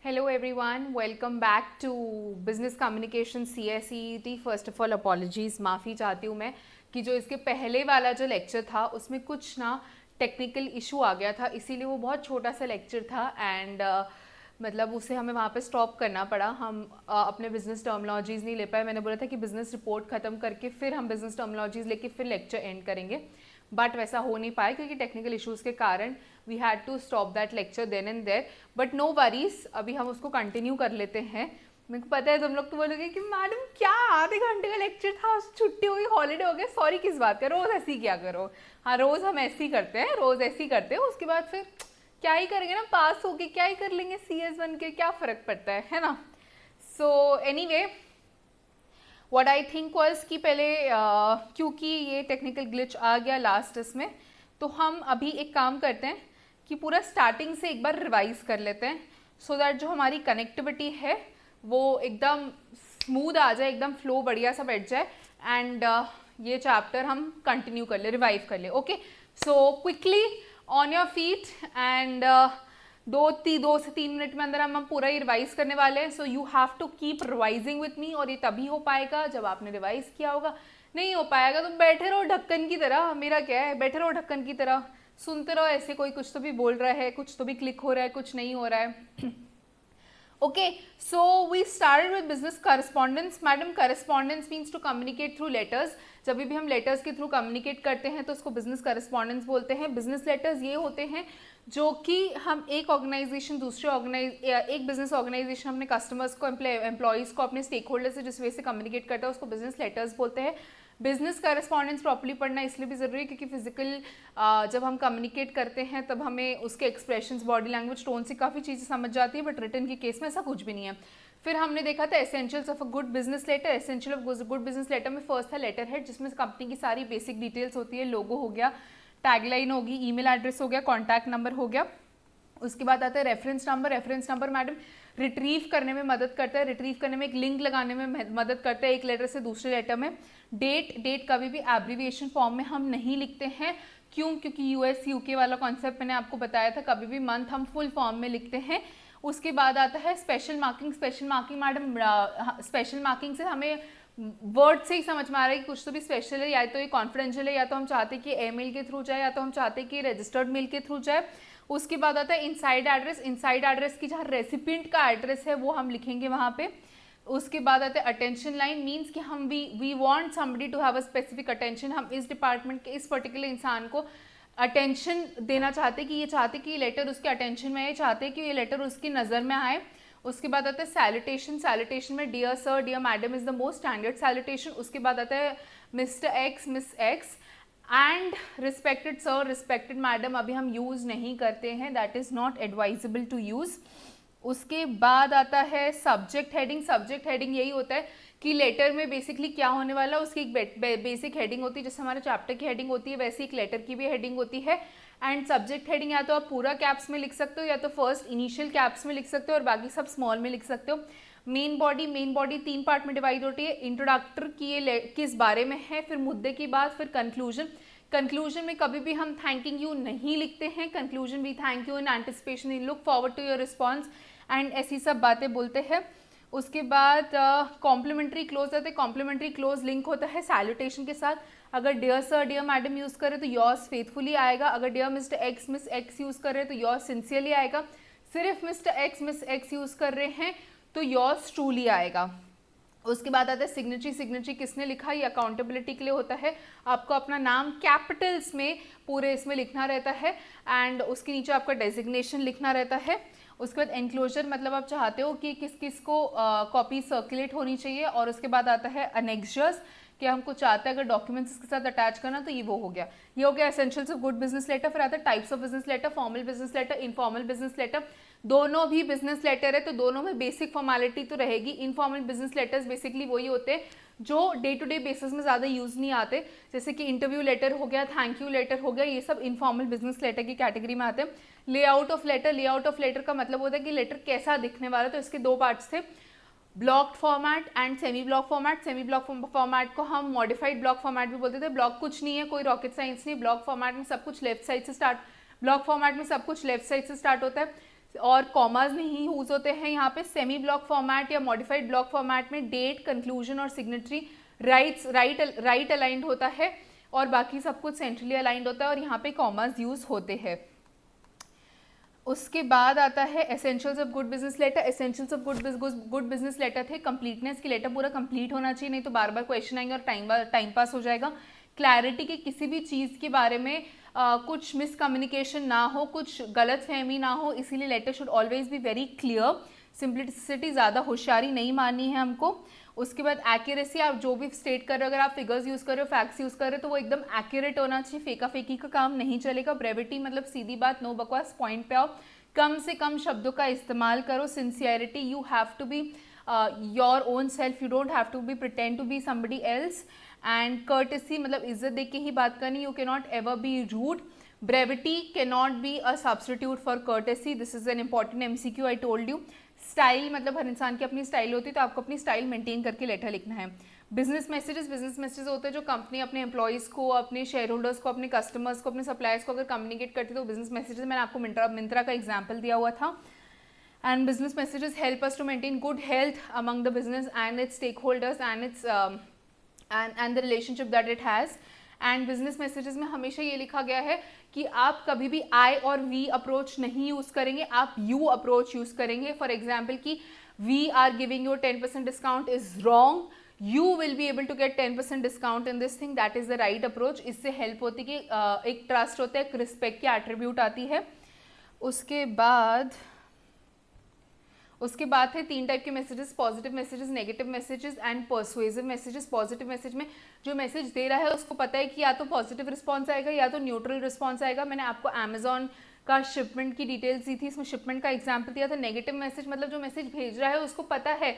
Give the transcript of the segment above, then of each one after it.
Hello everyone, welcome back to Business Communication CSET. First of all apologies, माफ़ी चाहती हूँ मैं कि जो इसके पहले वाला जो लेक्चर था उसमें कुछ ना टेक्निकल इशू आ गया था, इसीलिए वो बहुत छोटा सा लेक्चर था एंड मतलब उसे हमें वहाँ पे स्टॉप करना पड़ा। हम अपने बिजनेस टर्मिनोलॉजीज़ नहीं ले पाए। मैंने बोला था कि बिजनेस रिपोर्ट ख़त्म करके फिर हम बिजनेस टर्मिनोलॉजीज़ लेके फिर लेक्चर एंड करेंगे, बट वैसा हो नहीं पाया क्योंकि टेक्निकल इश्यूज़ के कारण we had to stop that lecture then and there. But no worries, अभी हम उसको कंटिन्यू कर लेते हैं। मेरे को पता है तुम लोग तो बोलोगे कि मैडम क्या आधे घंटे का लेक्चर था, छुट्टी हो गई, हॉलीडे हो गया, सॉरी किस बात का, रोज़ ऐसे ही क्या करो। हाँ, रोज़ हम ऐसे ही करते हैं, रोज़ ऐसे ही करते हैं। उसके बाद फिर क्या ही करेंगे ना, पास होके क्या ही कर लेंगे, CS बन के क्या फ़र्क पड़ता है ना। So anyway, what I think was कि पहले क्योंकि ये टेक्निकल ग्लिच आ गया लास्ट इसमें, तो हम अभी एक काम करते हैं कि पूरा स्टार्टिंग से एक बार रिवाइज कर लेते हैं, सो दैट जो हमारी कनेक्टिविटी है वो एकदम स्मूथ आ जाए, एकदम फ्लो बढ़िया सा बैठ जाए एंड ये चैप्टर हम कंटिन्यू कर ले, रिवाइव कर ले। Okay, so quickly on your feet and 2 से 3 मिनट में अंदर हम पूरा ही रिवाइज करने वाले हैं। So you have to keep revising with me, और ये तभी हो पाएगा जब आपने रिवाइज किया होगा। नहीं हो पाएगा तो बैठे रहो ढक्कन की तरह, मेरा क्या है, बैठे रहो ढक्कन की तरह, सुनते रहो ऐसे, कोई कुछ तो भी बोल रहा है, कुछ तो भी क्लिक हो रहा है, कुछ नहीं हो रहा है। Okay, so we started with business correspondence. Madam, correspondence means to communicate through letters. जब भी हम लेटर्स के थ्रू कम्युनिकेट करते हैं तो उसको बिजनेस करस्पॉन्डेंस बोलते हैं। बिजनेस लेटर्स ये होते हैं जो कि हम एक ऑर्गेनाइजेशन एक बिजनेस ऑर्गेनाइजेशन अपने कस्टमर्स को, एम्प्लॉयज़ को, अपने स्टेक होल्डर से जिस वे से कम्युनिकेट करता है उसको बिजनेस लेटर्स बोलते हैं। बिजनेस करस्पॉन्डेंस प्रॉपर्ली पढ़ना इसलिए भी ज़रूरी है क्योंकि फिजिकल जब हम कम्युनिकेट करते हैं तब हमें उसके एक्सप्रेशंस, बॉडी लैंग्वेज, टोन से काफ़ी चीज़ें समझ जाती है, बट रिटन के केस में ऐसा कुछ भी नहीं है। फिर हमने देखा था essentials of a good business letter. Essential of good business letter में फर्स्ट था लेटर हेड, जिसमें कंपनी की सारी बेसिक डिटेल्स होती है। लोगो हो गया, टैगलाइन होगी, ईमेल एड्रेस हो गया, कॉन्टैक्ट नंबर हो गया। उसके बाद आता है reference number. Reference number madam retrieve करने में मदद करता है, रिट्रीव करने में एक लिंक लगाने में मदद करता है एक लेटर से दूसरे लेटर में। डेट कभी भी एब्रीविएशन फॉर्म में हम नहीं लिखते हैं। क्यों? क्योंकि US UK वाला कॉन्सेप्ट मैंने आपको बताया था, कभी भी मंथ हम फुल फॉर्म में लिखते हैं। उसके बाद आता है special marking. Special marking madam, special marking से हमें वर्ड से ही समझ में आ रहा है कि कुछ तो भी स्पेशल है, या तो ये कॉन्फिडेंशियल है, या तो हम चाहते हैं कि ईमेल के थ्रू जाए, या तो हम चाहते हैं कि रजिस्टर्ड मेल के थ्रू जाए। उसके बाद आता है इनसाइड एड्रेस। इनसाइड एड्रेस की जहाँ रेसिपिएंट का एड्रेस है वो हम लिखेंगे वहाँ पे। उसके बाद आता है अटेंशन लाइन। मीन्स कि हम we want somebody to have a specific attention. हम इस डिपार्टमेंट के इस पर्टिकुलर इंसान को अटेंशन देना चाहते कि ये चाहते कि ये लेटर उसके अटेंशन में आए, चाहते कि ये लेटर उसकी नज़र में आए। उसके बाद आता है सैल्यूटेशन। सैल्यूटेशन में dear sir, dear madam is the most standard salutation. उसके बाद आता है mister X, miss X and respected sir, respected madam अभी हम यूज़ नहीं करते हैं, that is not advisable to use. उसके बाद आता है सब्जेक्ट हेडिंग। सब्जेक्ट हेडिंग यही होता है कि लेटर में बेसिकली क्या होने वाला है उसकी एक बेसिक हेडिंग होती है, जैसे हमारे चैप्टर की हेडिंग होती है वैसे एक लेटर की भी हेडिंग होती है। एंड सब्जेक्ट हेडिंग या तो आप पूरा कैप्स में लिख सकते हो, या तो फर्स्ट इनिशियल कैप्स में लिख सकते हो और बाकी सब स्मॉल में लिख सकते हो। मेन बॉडी 3 पार्ट में डिवाइड होती है। इंट्रोडक्टर की ये किस बारे में है, फिर मुद्दे की बात, फिर कंक्लूजन। कंक्लूजन में कभी भी हम थैंकिंग यू नहीं लिखते हैं। Conclusion we thank you in anticipation, we look forward to your response and ऐसी सब बातें बोलते हैं। उसके बाद कॉम्प्लीमेंट्री क्लोज आते हैं। कॉम्प्लीमेंट्री क्लोज लिंक होता है सैल्यूटेशन के साथ। अगर dear sir, dear madam use करें तो योर्स फेथफुली आएगा। अगर dear mister X, miss X use कर रहे हैं तो योर्स सिंसियरली आएगा। सिर्फ mister X, miss X use कर रहे हैं तो योर्स ट्रूली आएगा। उसके बाद आता है सिग्नेचरी। सिग्नेचरी किसने लिखा, ये अकाउंटेबिलिटी के लिए होता है। आपको अपना नाम कैपिटल्स में पूरे इसमें लिखना रहता है एंड उसके नीचे आपका डेजिग्नेशन लिखना रहता है। उसके बाद एनक्लोजर, मतलब आप चाहते हो कि किस किस को कॉपी सर्कुलेट होनी चाहिए। और उसके बाद आता है अनेक्सर्स, कि हमको चाहते हैं अगर डॉक्यूमेंट्स इसके साथ अटैच करना तो ये वो हो गया। ये हो गया essentials of good business letter. फिर आता है types of business letter, formal business letter, informal business letter. दोनों भी बिजनेस लेटर है तो दोनों में बेसिक फॉर्मेलिटी तो रहेगी। इनफॉर्मल बिजनेस लेटर्स बेसिकली वही होते हैं जो डे टू डे बेसिस में ज़्यादा यूज़ नहीं आते, जैसे कि इंटरव्यू लेटर हो गया, थैंक यू लेटर हो गया, ये सब इनफॉर्मल बिजनेस लेटर की कैटेगरी में आते हैं। Layout of letter. Layout of letter का मतलब होता है कि लेटर कैसा दिखने वाला है, तो इसके 2 पार्ट्स थे, blocked format and semi block format. Semi block format को हम मॉडिफाइड ब्लॉक फॉर्मेट भी बोलते थे। ब्लॉक कुछ नहीं है, कोई रॉकेट साइंस नहीं। ब्लॉक फॉर्मेट में सब कुछ लेफ्ट साइड से स्टार्ट ब्लॉक फॉर्मेट में सब कुछ लेफ्ट साइड से स्टार्ट होता है। और कॉमाज नहीं यूज होते हैं यहाँ पे। सेमी ब्लॉक फॉर्मेट या मॉडिफाइड ब्लॉक फॉर्मेट में डेट, कंक्लूजन और सिग्नेटरी राइट अलाइंड होता है और बाकी सब कुछ सेंट्रली अलाइंड होता है और यहाँ पे कॉमाज यूज होते हैं। उसके बाद आता है essentials of good business letter. Essentials of good business letter थे कंप्लीटनेस की, लेटर पूरा कंप्लीट होना चाहिए, नहीं तो बार बार क्वेश्चन आएंगे और टाइम पास हो जाएगा। क्लैरिटी के किसी भी चीज़ के बारे में कुछ मिसकम्युनिकेशन ना हो, कुछ गलत फहमी ना हो, इसीलिए letter should always be very clear. Simplicity, ज़्यादा होशियारी नहीं माननी है हमको। उसके बाद एक्यूरेसी, आप जो भी स्टेट कर रहे हो, अगर आप फिगर्स यूज़ कर रहे हो, फैक्ट्स यूज़ कर रहे हो, तो वो एकदम एक्यूरेट होना चाहिए, फेका फेकी का काम नहीं चलेगा। ब्रेविटी मतलब सीधी बात, नो बकवास, पॉइंट पे आओ, कम से कम शब्दों का इस्तेमाल करो। Sincerity, you have to be your own self, you don't have to be pretend to be somebody else. And courtesy मतलब इज्जत दे के ही बात करनी, you can not ever be rude. Brevity can not be a substitute for courtesy, this is an important MCQ, I told you. Style मतलब हर इंसान की अपनी स्टाइल होती है, तो आपको अपनी स्टाइल मेंटेन करके लेटर लिखना है। बिजनेस मैसेजेस होते हैं जो कंपनी अपने एम्प्लॉयज़ को, अपने शेयर होल्डर्स को, अपने कस्टमर्स को, अपने सप्लायर्स को अगर कम्युनिकेट करती है तो बिजनेस मैसेजेस, मैंने आपको मिंत्रा का एग्जाम्पल दिया हुआ था। And business messages help us to maintain good health among the business and its stakeholders and its and the relationship that it has. And business messages में हमेशा ये लिखा गया है कि आप कभी भी आई और वी अप्रोच नहीं यूज करेंगे, आप यू अप्रोच यूज करेंगे। फॉर एग्जाम्पल कि we are giving you 10% discount is wrong, you will be able to get 10% discount in this thing, that is the right approach. इससे हेल्प होती है कि एक ट्रस्ट होता है, एक रिस्पेक्ट की एट्रीब्यूट आती है। उसके बाद है 3 टाइप के messages, positive messages, negative messages and persuasive messages. Positive message में जो मैसेज दे रहा है उसको पता है कि या तो पॉजिटिव रिस्पॉन्स आएगा या तो न्यूट्रल रिस्पॉन्स आएगा। मैंने आपको अमेजॉन का शिपमेंट की डिटेल्स दी थी, इसमें शिपमेंट का एग्जाम्पल दिया था। नेगेटिव मैसेज मतलब जो मैसेज भेज रहा है उसको पता है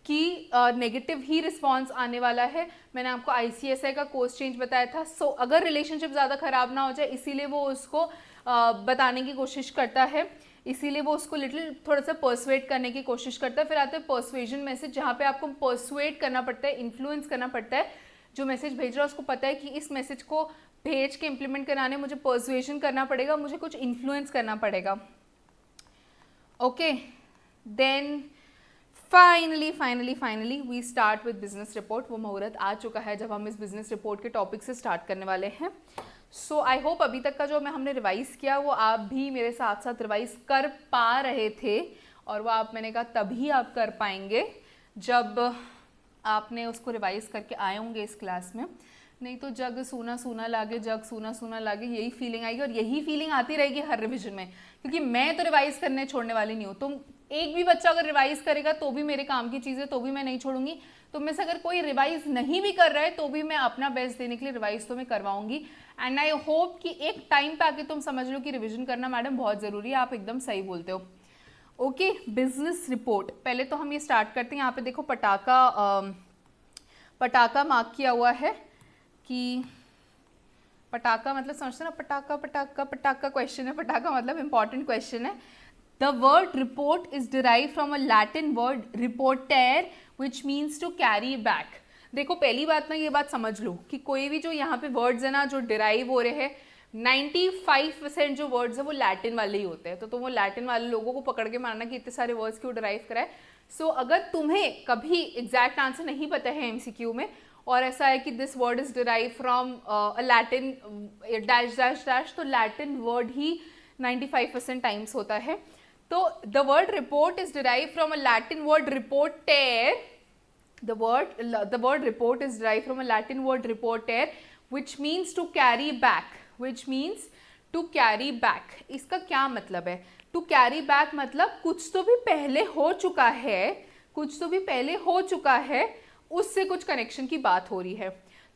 कि नेगेटिव ही रिस्पॉन्स आने वाला है। मैंने आपको ICSI का कोर्स चेंज बताया था। सो अगर रिलेशनशिप ज़्यादा ख़राब ना हो जाए, इसीलिए वो उसको बताने की कोशिश करता है, इसीलिए वो उसको लिटिल थोड़ा सा पर्सुएट करने की कोशिश करता है। फिर आता है पर्सुएजन मैसेज, जहाँ पे आपको पर्सुएट करना पड़ता है, इन्फ्लुएंस करना पड़ता है। जो मैसेज भेज रहा है उसको पता है कि इस मैसेज को भेज के इम्प्लीमेंट कराने मुझे पर्सुएशन करना पड़ेगा, मुझे कुछ इन्फ्लुएंस करना पड़ेगा। Okay, then finally we start with business report. वो मुहूर्त आ चुका है जब हम इस बिजनेस रिपोर्ट के टॉपिक से स्टार्ट करने वाले हैं। सो आई होप अभी तक का जो हमने रिवाइज़ किया वो आप भी मेरे साथ साथ रिवाइज़ कर पा रहे थे, और वो मैंने कहा तभी आप कर पाएंगे जब आपने उसको रिवाइज़ करके आए होंगे इस क्लास में। नहीं तो जग सूना सूना लागे, यही फीलिंग आएगी और यही फीलिंग आती रहेगी हर रिविजन में, क्योंकि मैं तो रिवाइज़ करने छोड़ने वाली नहीं हूँ। तुम एक भी बच्चा अगर रिवाइज़ करेगा तो भी मेरे काम की चीज़ है, तो भी मैं नहीं छोड़ूंगी। तो में से अगर कोई रिवाइज़ नहीं भी कर रहा है तो भी मैं अपना बेस्ट देने के लिए रिवाइज़ तो मैं करवाऊंगी। एंड आई होप कि एक टाइम पे आके तुम समझ लो कि रिविजन करना मैडम बहुत ज़रूरी है। आप एकदम सही बोलते हो। ओके, बिजनेस रिपोर्ट पहले तो हम ये स्टार्ट करते हैं। यहाँ पे देखो पटाखा मार्क किया हुआ है कि पटाखा मतलब समझते ना, पटाखा क्वेश्चन है। पटाखा मतलब इंपॉर्टेंट क्वेश्चन है। The word report is derive from a Latin word reporter which means to carry back. देखो पहली बात ना ये बात समझ लो कि कोई भी जो यहाँ पे वर्ड्स है ना जो डिराइव हो रहे हैं, 95% जो वर्ड्स है वो लैटिन वाले ही होते हैं। तो तुम वो लैटिन वाले लोगों को पकड़ के मारना कि इतने सारे वर्ड्स क्यों डिराइव कराए। सो अगर तुम्हें कभी एग्जैक्ट आंसर नहीं पता है MCQ में और ऐसा है कि this word is derive from Latin dash dash dash, तो लैटिन वर्ड ही 95% टाइम्स होता है। तो the word report is derive from a Latin word reporter. The word report is derived from a Latin word reporter, which means to carry back. इसका क्या मतलब है? To carry back मतलब कुछ तो भी पहले हो चुका है, उससे कुछ कनेक्शन की बात हो रही है।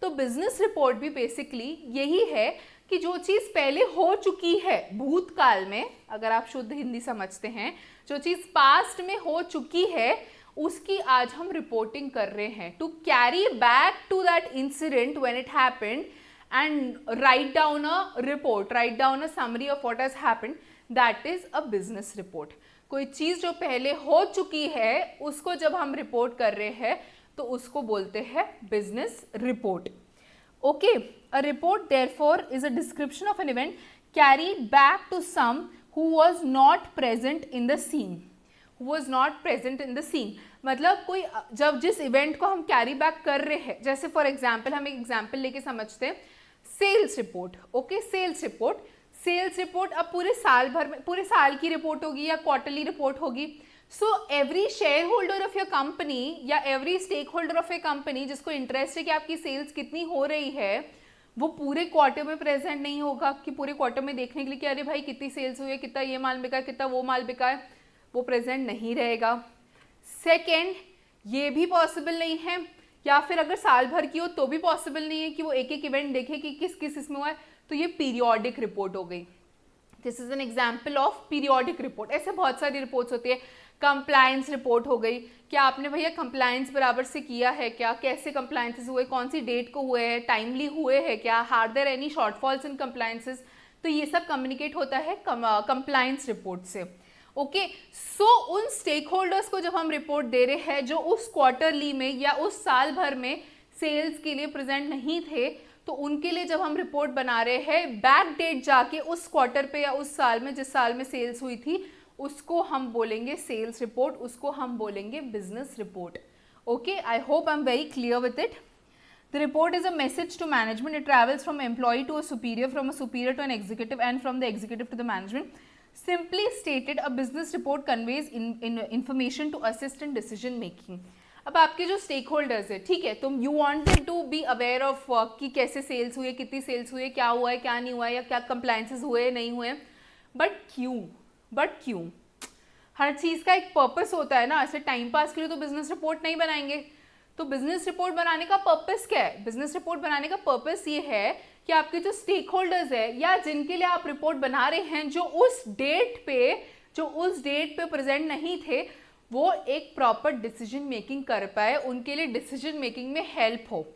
तो बिजनेस रिपोर्ट भी बेसिकली यही है कि जो चीज़ पहले हो चुकी है भूतकाल में, अगर आप शुद्ध हिंदी समझते हैं, जो चीज़ पास्ट में हो चुकी है उसकी आज हम रिपोर्टिंग कर रहे हैं। To carry back to that incident when it happened and write down a summary of what has happened, that is a business report. कोई चीज जो पहले हो चुकी है उसको जब हम रिपोर्ट कर रहे हैं तो उसको बोलते हैं business report. Okay, a report therefore is a description of an event carried back to some who was not present in the scene, who was not present in the scene, मतलब कोई जब जिस इवेंट को हम carry back कर रहे हैं, जैसे फॉर एग्जाम्पल हम एक एग्जाम्पल लेके समझते हैं, sales report, okay, sales report अब पूरे साल भर में, पूरे साल की रिपोर्ट होगी या क्वार्टरली रिपोर्ट होगी. So every shareholder of your company या every stakeholder of a company जिसको इंटरेस्ट है कि आपकी सेल्स कितनी हो रही है, वो पूरे क्वार्टर में प्रेजेंट नहीं होगा कि पूरे क्वार्टर में देखने के लिए कि अरे भाई कितनी सेल्स हुई है, कितना ये माल बिका है, कितना वो माल बिका है, वो प्रेजेंट नहीं रहेगा. सेकेंड, ये भी पॉसिबल नहीं है, या फिर अगर साल भर की हो तो भी पॉसिबल नहीं है कि वो एक एक इवेंट देखे कि किस किस इसमें हुआ है. तो ये पीरियोडिक रिपोर्ट हो गई. This is an example of periodic report. ऐसे बहुत सारी रिपोर्ट्स होती है. कंप्लायंस रिपोर्ट हो गई, क्या आपने भैया कंप्लायंस बराबर से किया है क्या, कैसे कंप्लायंसेस हुए, कौन सी डेट को हुए हैं, टाइमली हुए हैं क्या, are there any shortfalls in compliances. तो ये सब कम्युनिकेट होता है कंप्लायंस रिपोर्ट से. ओके, सो उन स्टेक होल्डर्स को जब हम रिपोर्ट दे रहे हैं जो उस क्वार्टरली में या उस साल भर में सेल्स के लिए प्रेजेंट नहीं थे, तो उनके लिए जब हम रिपोर्ट बना रहे हैं बैक डेट जाके उस क्वार्टर पे या उस साल में जिस साल में सेल्स हुई थी, उसको हम बोलेंगे सेल्स रिपोर्ट, उसको हम बोलेंगे business report. Okay, I hope I am very clear with it. The report is a message to management. It travels from employee to a superior, from a superior to an executive, and from the executive to the management. Simply stated, a business report conveys information to assist in decision making. अब आपके जो stake holders है, ठीक है, तुम you wanted to be aware of कि कैसे sales हुई है, कितनी सेल्स हुई है, क्या हुआ है, क्या नहीं हुआ है, या क्या कंप्लायंसेस हुए नहीं हुए, बट क्यों हर चीज़ का एक पर्पस होता है ना. ऐसे टाइम पास के लिए तो बिजनेस रिपोर्ट नहीं बनाएंगे. तो बिजनेस रिपोर्ट बनाने का पर्पस क्या है? बिजनेस रिपोर्ट बनाने का पर्पस ये है कि आपके जो स्टेक होल्डर्स है या जिनके लिए आप रिपोर्ट बना रहे हैं, जो उस डेट पे प्रेजेंट नहीं थे, वो एक प्रॉपर डिसीजन मेकिंग कर पाए, उनके लिए डिसीजन मेकिंग में हेल्प हो.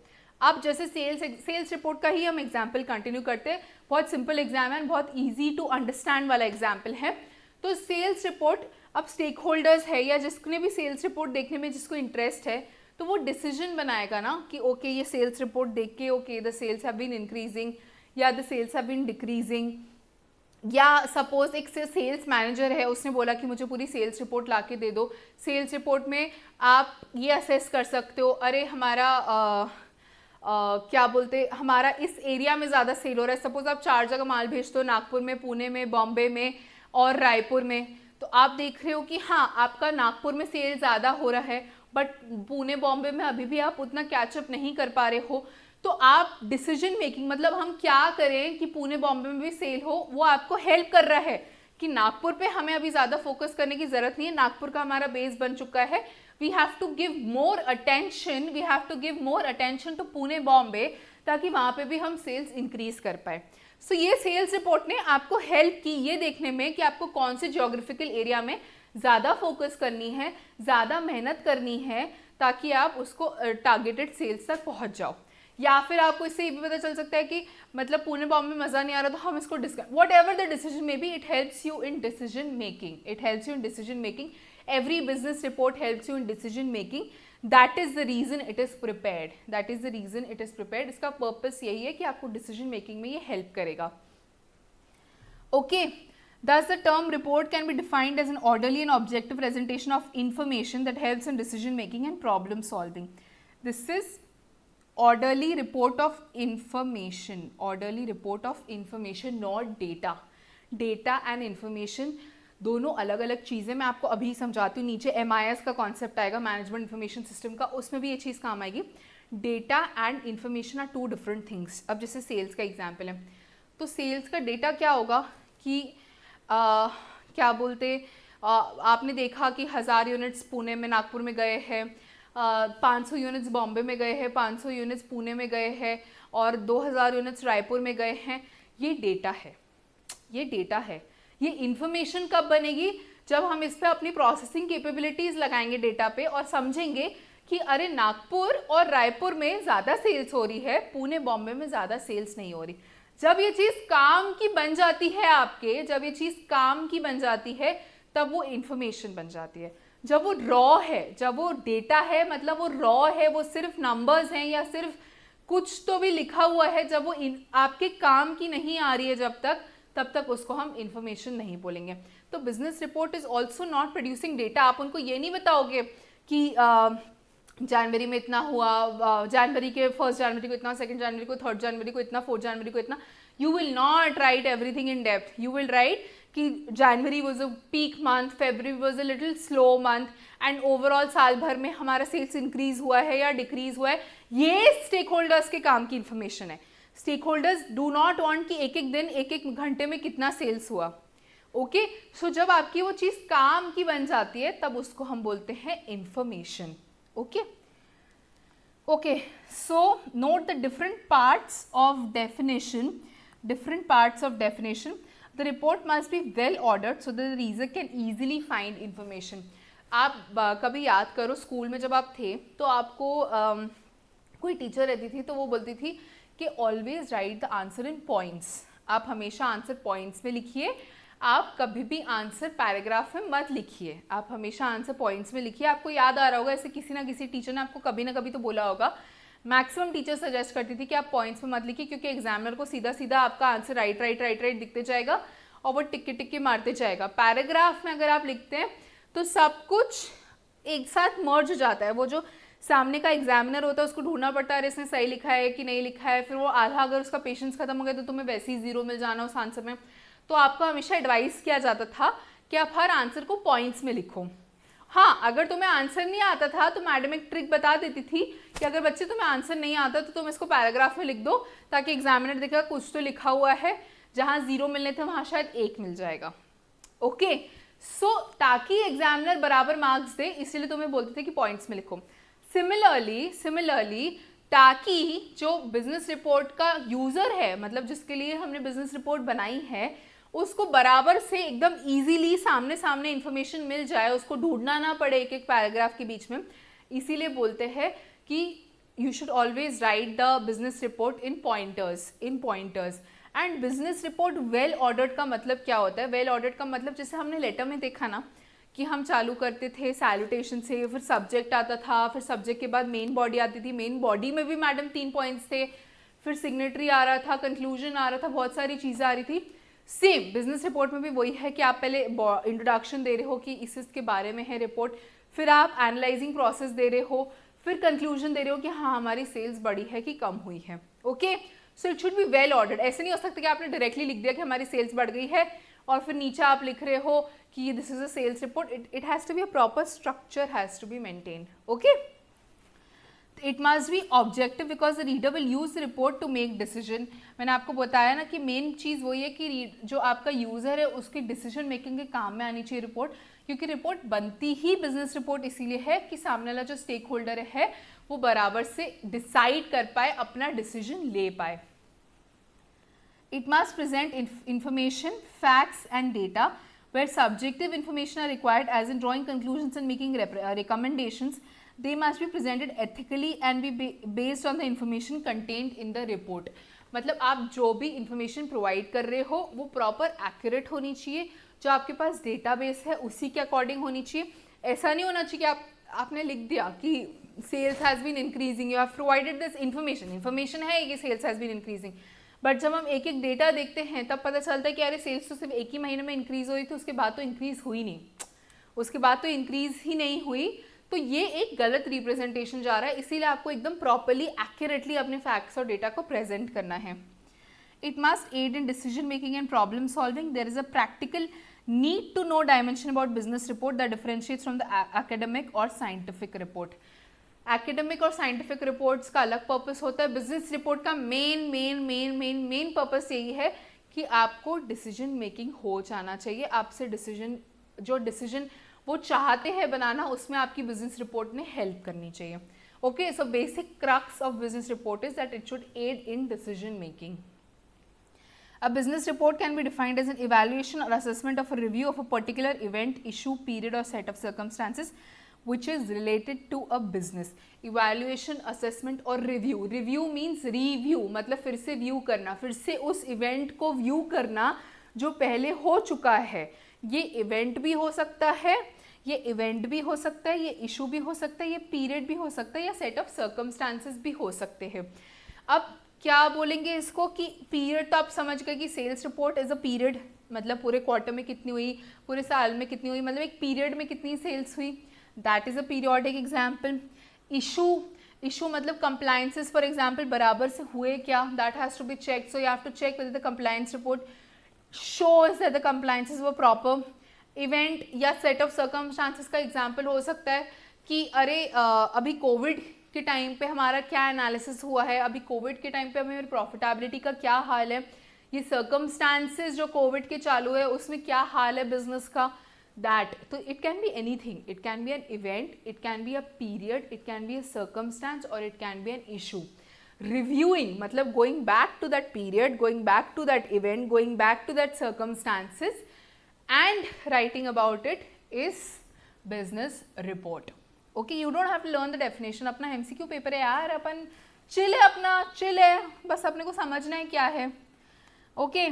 अब जैसे सेल्स रिपोर्ट का ही हम एग्जाम्पल कंटिन्यू करते हैं. बहुत सिंपल एग्जाम है, बहुत ईजी टू अंडरस्टैंड वाला एग्जाम्पल है. तो सेल्स रिपोर्ट, अब स्टेक होल्डर्स है या जिसने भी सेल्स रिपोर्ट देखने में जिसको इंटरेस्ट है, तो वो डिसीजन बनाएगा ना कि ओके ये सेल्स रिपोर्ट देख के okay the sales have been increasing या the sales have been decreasing. या सपोज एक सेल्स मैनेजर है, उसने बोला कि मुझे पूरी सेल्स रिपोर्ट ला के दे दो. सेल्स रिपोर्ट में आप ये असेस कर सकते हो, अरे हमारा क्या बोलते, हमारा इस एरिया में ज़्यादा सेल हो रहा है. सपोज आप 4 जगह माल भेजते हो, नागपुर में, पुणे में, बॉम्बे में और रायपुर में. तो आप देख रहे हो कि हाँ आपका नागपुर में सेल ज़्यादा हो रहा है, बट पुणे बॉम्बे में अभी भी आप उतना कैचअप नहीं कर पा रहे हो. तो आप डिसीजन मेकिंग, मतलब हम क्या करें कि पुणे बॉम्बे में भी सेल हो, वो आपको हेल्प कर रहा है कि नागपुर पे हमें अभी ज़्यादा फोकस करने की ज़रूरत नहीं है, नागपुर का हमारा बेस बन चुका है. We have to give more attention to Pune Bombay, ताकि वहाँ पे भी हम सेल्स इंक्रीज कर पाए. सो ये सेल्स रिपोर्ट ने आपको हेल्प की ये देखने में कि आपको कौन से ज्योग्राफिकल एरिया में ज़्यादा फोकस करनी है, ज़्यादा मेहनत करनी है, ताकि आप उसको टारगेटेड सेल्स तक पहुंच जाओ. या फिर आपको इससे ये भी पता चल सकता है कि मतलब पुणे बॉम्बे में मज़ा नहीं आ रहा, तो हम इसको what ever the decision may be, it helps you in decision making. Every business report helps you in decision making. That is the reason it is prepared. इसका पर्पस यही है कि आपको डिसीजन मेकिंग में ये हेल्प करेगा. Okay, thus the term report can be defined as an orderly and objective presentation of information that helps in decision making and problem solving. This is orderly report of information, not data. Data and information दोनों अलग अलग चीज़ें. मैं आपको अभी समझाती हूँ. नीचे MIS का कॉन्सेप्ट आएगा, मैनेजमेंट इन्फॉर्मेशन सिस्टम का, उसमें भी ये चीज़ काम आएगी. Data and information are 2 different things. अब जैसे सेल्स का एग्जांपल है, तो सेल्स का डेटा क्या होगा कि क्या बोलते, आपने देखा कि 1000 यूनिट्स पुणे में, नागपुर में गए हैं, 500 यूनिट्स बॉम्बे में गए हैं, 500 यूनिट्स पुणे में गए हैं और 2000 यूनिट्स रायपुर में गए हैं. ये डेटा है. ये इन्फॉर्मेशन कब बनेगी? जब हम इस पे अपनी प्रोसेसिंग कैपेबिलिटीज लगाएंगे डेटा पे और समझेंगे कि अरे नागपुर और रायपुर में ज़्यादा सेल्स हो रही है, पुणे बॉम्बे में ज़्यादा सेल्स नहीं हो रही. जब ये चीज़ काम की बन जाती है आपके, तब वो इन्फॉर्मेशन बन जाती है. जब वो रॉ है, जब वो डेटा है, मतलब वो रॉ है, वो सिर्फ नंबर्स हैं या सिर्फ कुछ तो भी लिखा हुआ है, जब वो आपके काम की नहीं आ रही है, जब तक तब तक उसको हम इंफॉर्मेशन नहीं बोलेंगे। तो business report is also not producing data. आप उनको ये नहीं बताओगे कि जनवरी में इतना हुआ, जनवरी के 1 जनवरी को इतना, 2 जनवरी को, 3 जनवरी को इतना, 4 जनवरी को इतना। You will not write everything in depth. You will write कि January was a peak month, February was a little slow month, and overall साल भर में हमारा सेल्स इंक्रीज हुआ है या डिक्रीज हुआ है। ये स्टेक होल्डर्स के काम की इंफॉर्मेशन है। Stakeholders do not want कि एक एक दिन, एक एक घंटे में कितना सेल्स हुआ। ओके, सो जब आपकी वो चीज काम की बन जाती है तब उसको हम बोलते हैं information. Okay okay, so note the different parts of definition. Different parts of definition. The report must be well ordered so that the reader can easily find information. आप कभी याद करो, स्कूल में जब आप थे तो आपको कोई टीचर रहती थी तो वो बोलती थी कि always right the answer in points. आप हमेशा आंसर पॉइंट्स में लिखिए, आप कभी भी आंसर पैराग्राफ में मत लिखिए, आप हमेशा आंसर पॉइंट्स में लिखिए। आपको याद आ रहा होगा, ऐसे किसी ना किसी टीचर ने आपको कभी ना कभी तो बोला होगा। मैक्सिमम टीचर सजेस्ट करती थी कि आप पॉइंट्स में मत लिखिए, क्योंकि एग्जामिनर को सीधा सीधा आपका answer right right right right दिखते जाएगा और वो टिक्के टिक्के मारते जाएगा। पैराग्राफ में अगर आप लिखते हैं तो सब कुछ एक साथ मर्ज हो जाता है। वो जो सामने का एग्जामिनर होता है उसको ढूंढना पड़ता है, अरे इसने सही लिखा है कि नहीं लिखा है। फिर वो आधा अगर उसका पेशेंस खत्म हो गया तो तुम्हें वैसे ही 0 मिल जाना उस आंसर में। तो आपको हमेशा एडवाइस किया जाता था कि आप हर आंसर को पॉइंट्स में लिखो। हाँ, अगर तुम्हें आंसर नहीं आता था तो मैडम एक ट्रिक बता देती थी कि अगर बच्चे तुम्हें आंसर नहीं आता तो तुम इसको पैराग्राफ में लिख दो, ताकि एग्जामिनर देखेगा कुछ तो लिखा हुआ है, जहाँ 0 मिलने थे वहाँ शायद 1 मिल जाएगा। ओके, सो ताकि एग्जामिनर बराबर मार्क्स दे, इसलिए तुम्हें बोलते थे कि पॉइंट्स में लिखो। सिमिलरली ताकि जो बिजनेस रिपोर्ट का यूजर है, मतलब जिसके लिए हमने बिजनेस रिपोर्ट बनाई है, उसको बराबर से एकदम इजीली सामने सामने इंफॉर्मेशन मिल जाए, उसको ढूंढना ना पड़े एक एक पैराग्राफ के बीच में, इसीलिए बोलते हैं कि you should always right the business report in pointers. And business report well ordered का मतलब क्या होता है? वेल ऑर्डर्ड का मतलब, जैसे हमने लेटर में देखा ना कि हम चालू करते थे सैल्यूटेशन से, फिर सब्जेक्ट आता था, फिर सब्जेक्ट के बाद मेन बॉडी आती थी, मेन बॉडी में भी मैडम 3 पॉइंट्स थे, फिर सिग्नेटरी आ रहा था, कंक्लूजन आ रहा था, बहुत सारी चीज़ें आ रही थी। सेम बिजनेस रिपोर्ट में भी वही है कि आप पहले इंट्रोडक्शन दे रहे हो कि इसके बारे में है रिपोर्ट, फिर आप एनालाइजिंग प्रोसेस दे रहे हो, फिर कंक्लूजन दे रहे हो कि हाँ हमारी सेल्स बढ़ी है कि कम हुई है। Okay, so it should be well ordered. ऐसे नहीं हो सकता कि आपने डायरेक्टली लिख दिया कि हमारी सेल्स बढ़ गई है और फिर नीचे आप लिख रहे हो कि this is a sales report. It has to be a proper structure has to be maintained. Okay, it must be objective because the reader will use the report to make decision. मैंने आपको बताया ना कि main चीज़ वही है कि जो आपका यूज़र है उसकी डिसीजन मेकिंग के काम में आनी चाहिए रिपोर्ट, क्योंकि रिपोर्ट बनती ही बिजनेस रिपोर्ट इसीलिए है कि सामने वाला जो स्टेक होल्डर है वो बराबर से डिसाइड कर पाए, अपना डिसीजन ले पाए। It must present information, facts and data where subjective information are required, as in drawing conclusions and making recommendations. They must be presented ethically and be based on the information contained in the report. मतलब आप जो भी information provide कर रहे हो वो proper accurate होनी चाहिए, जो आपके पास database है उसी के according होनी चाहिए। ऐसा नहीं होना चाहिए कि आपने लिख दिया कि sales has been increasing, you have provided this information है कि sales has been increasing, but जब हम एक एक डेटा देखते हैं तब पता चलता है कि अरे सेल्स तो सिर्फ एक ही महीने में इंक्रीज हुई थी, उसके बाद तो इंक्रीज हुई नहीं, उसके बाद तो इंक्रीज ही नहीं हुई। तो ये एक गलत रिप्रेजेंटेशन जा रहा है, इसीलिए आपको एकदम प्रॉपरली एक्यूरेटली अपने फैक्ट्स और डेटा को प्रेजेंट करना है। It must aid in decision making and problem solving. There is a practical need to know dimension about business report that differentiates from the academic और साइंटिफिक रिपोर्ट। एकेडमिक और scientific reports का अलग purpose होता है, business report का main purpose यही है कि आपको डिसीजन मेकिंग हो जाना चाहिए, आपसे डिसीजन वो चाहते हैं बनाना उसमें आपकी बिजनेस रिपोर्ट ने हेल्प करनी चाहिए। Okay, so basic crux of business report is that it should aid in decision making. A business report can be defined as an evaluation or assessment of a review of a particular event, issue, period or set of circumstances which is related to a business. Evaluation, assessment और review. Review means review, मतलब फिर से view करना, फिर से उस event को view करना जो पहले हो चुका है। ये इवेंट भी हो सकता है, ये इवेंट भी हो सकता है, ये इशू भी हो सकता है, ये पीरियड भी हो सकता है, या सेट ऑफ सर्कमस्टांसेस भी हो सकते हैं। अब क्या बोलेंगे इसको कि पीरियड तो आप समझ गए कि sales report is a period, मतलब पूरे क्वार्टर में कितनी हुई, पूरे साल में कितनी हुई, मतलब एक पीरियड में कितनी सेल्स हुई, that is a periodic example. Issue मतलब कंप्लायंसेस फॉर एग्जाम्पल बराबर से हुए क्या, that has to be check. So you have to check with the compliance report shows that the compliances were proper. Event या set of circumstances का example हो सकता है कि अरे अभी कोविड के टाइम पे हमारा क्या एनालिसिस हुआ है, अभी कोविड के टाइम पे हमें प्रॉफिटेबिलिटी का क्या हाल है, ये सर्कमस्टांसेस जो कोविड के चालू है उसमें क्या हाल है बिजनेस का, दैट. तो it can be anything, it can be an event, it can be a period, it can be a circumstance और it can be an issue. Reviewing मतलब going back to that period, going back to that event, going back to that circumstances and writing about it is business report. Okay, you don't have to learn the definition. अपना MCQ paper है यार, अपन chill है, अपना chill है, बस अपने को समझना है क्या है. Okay.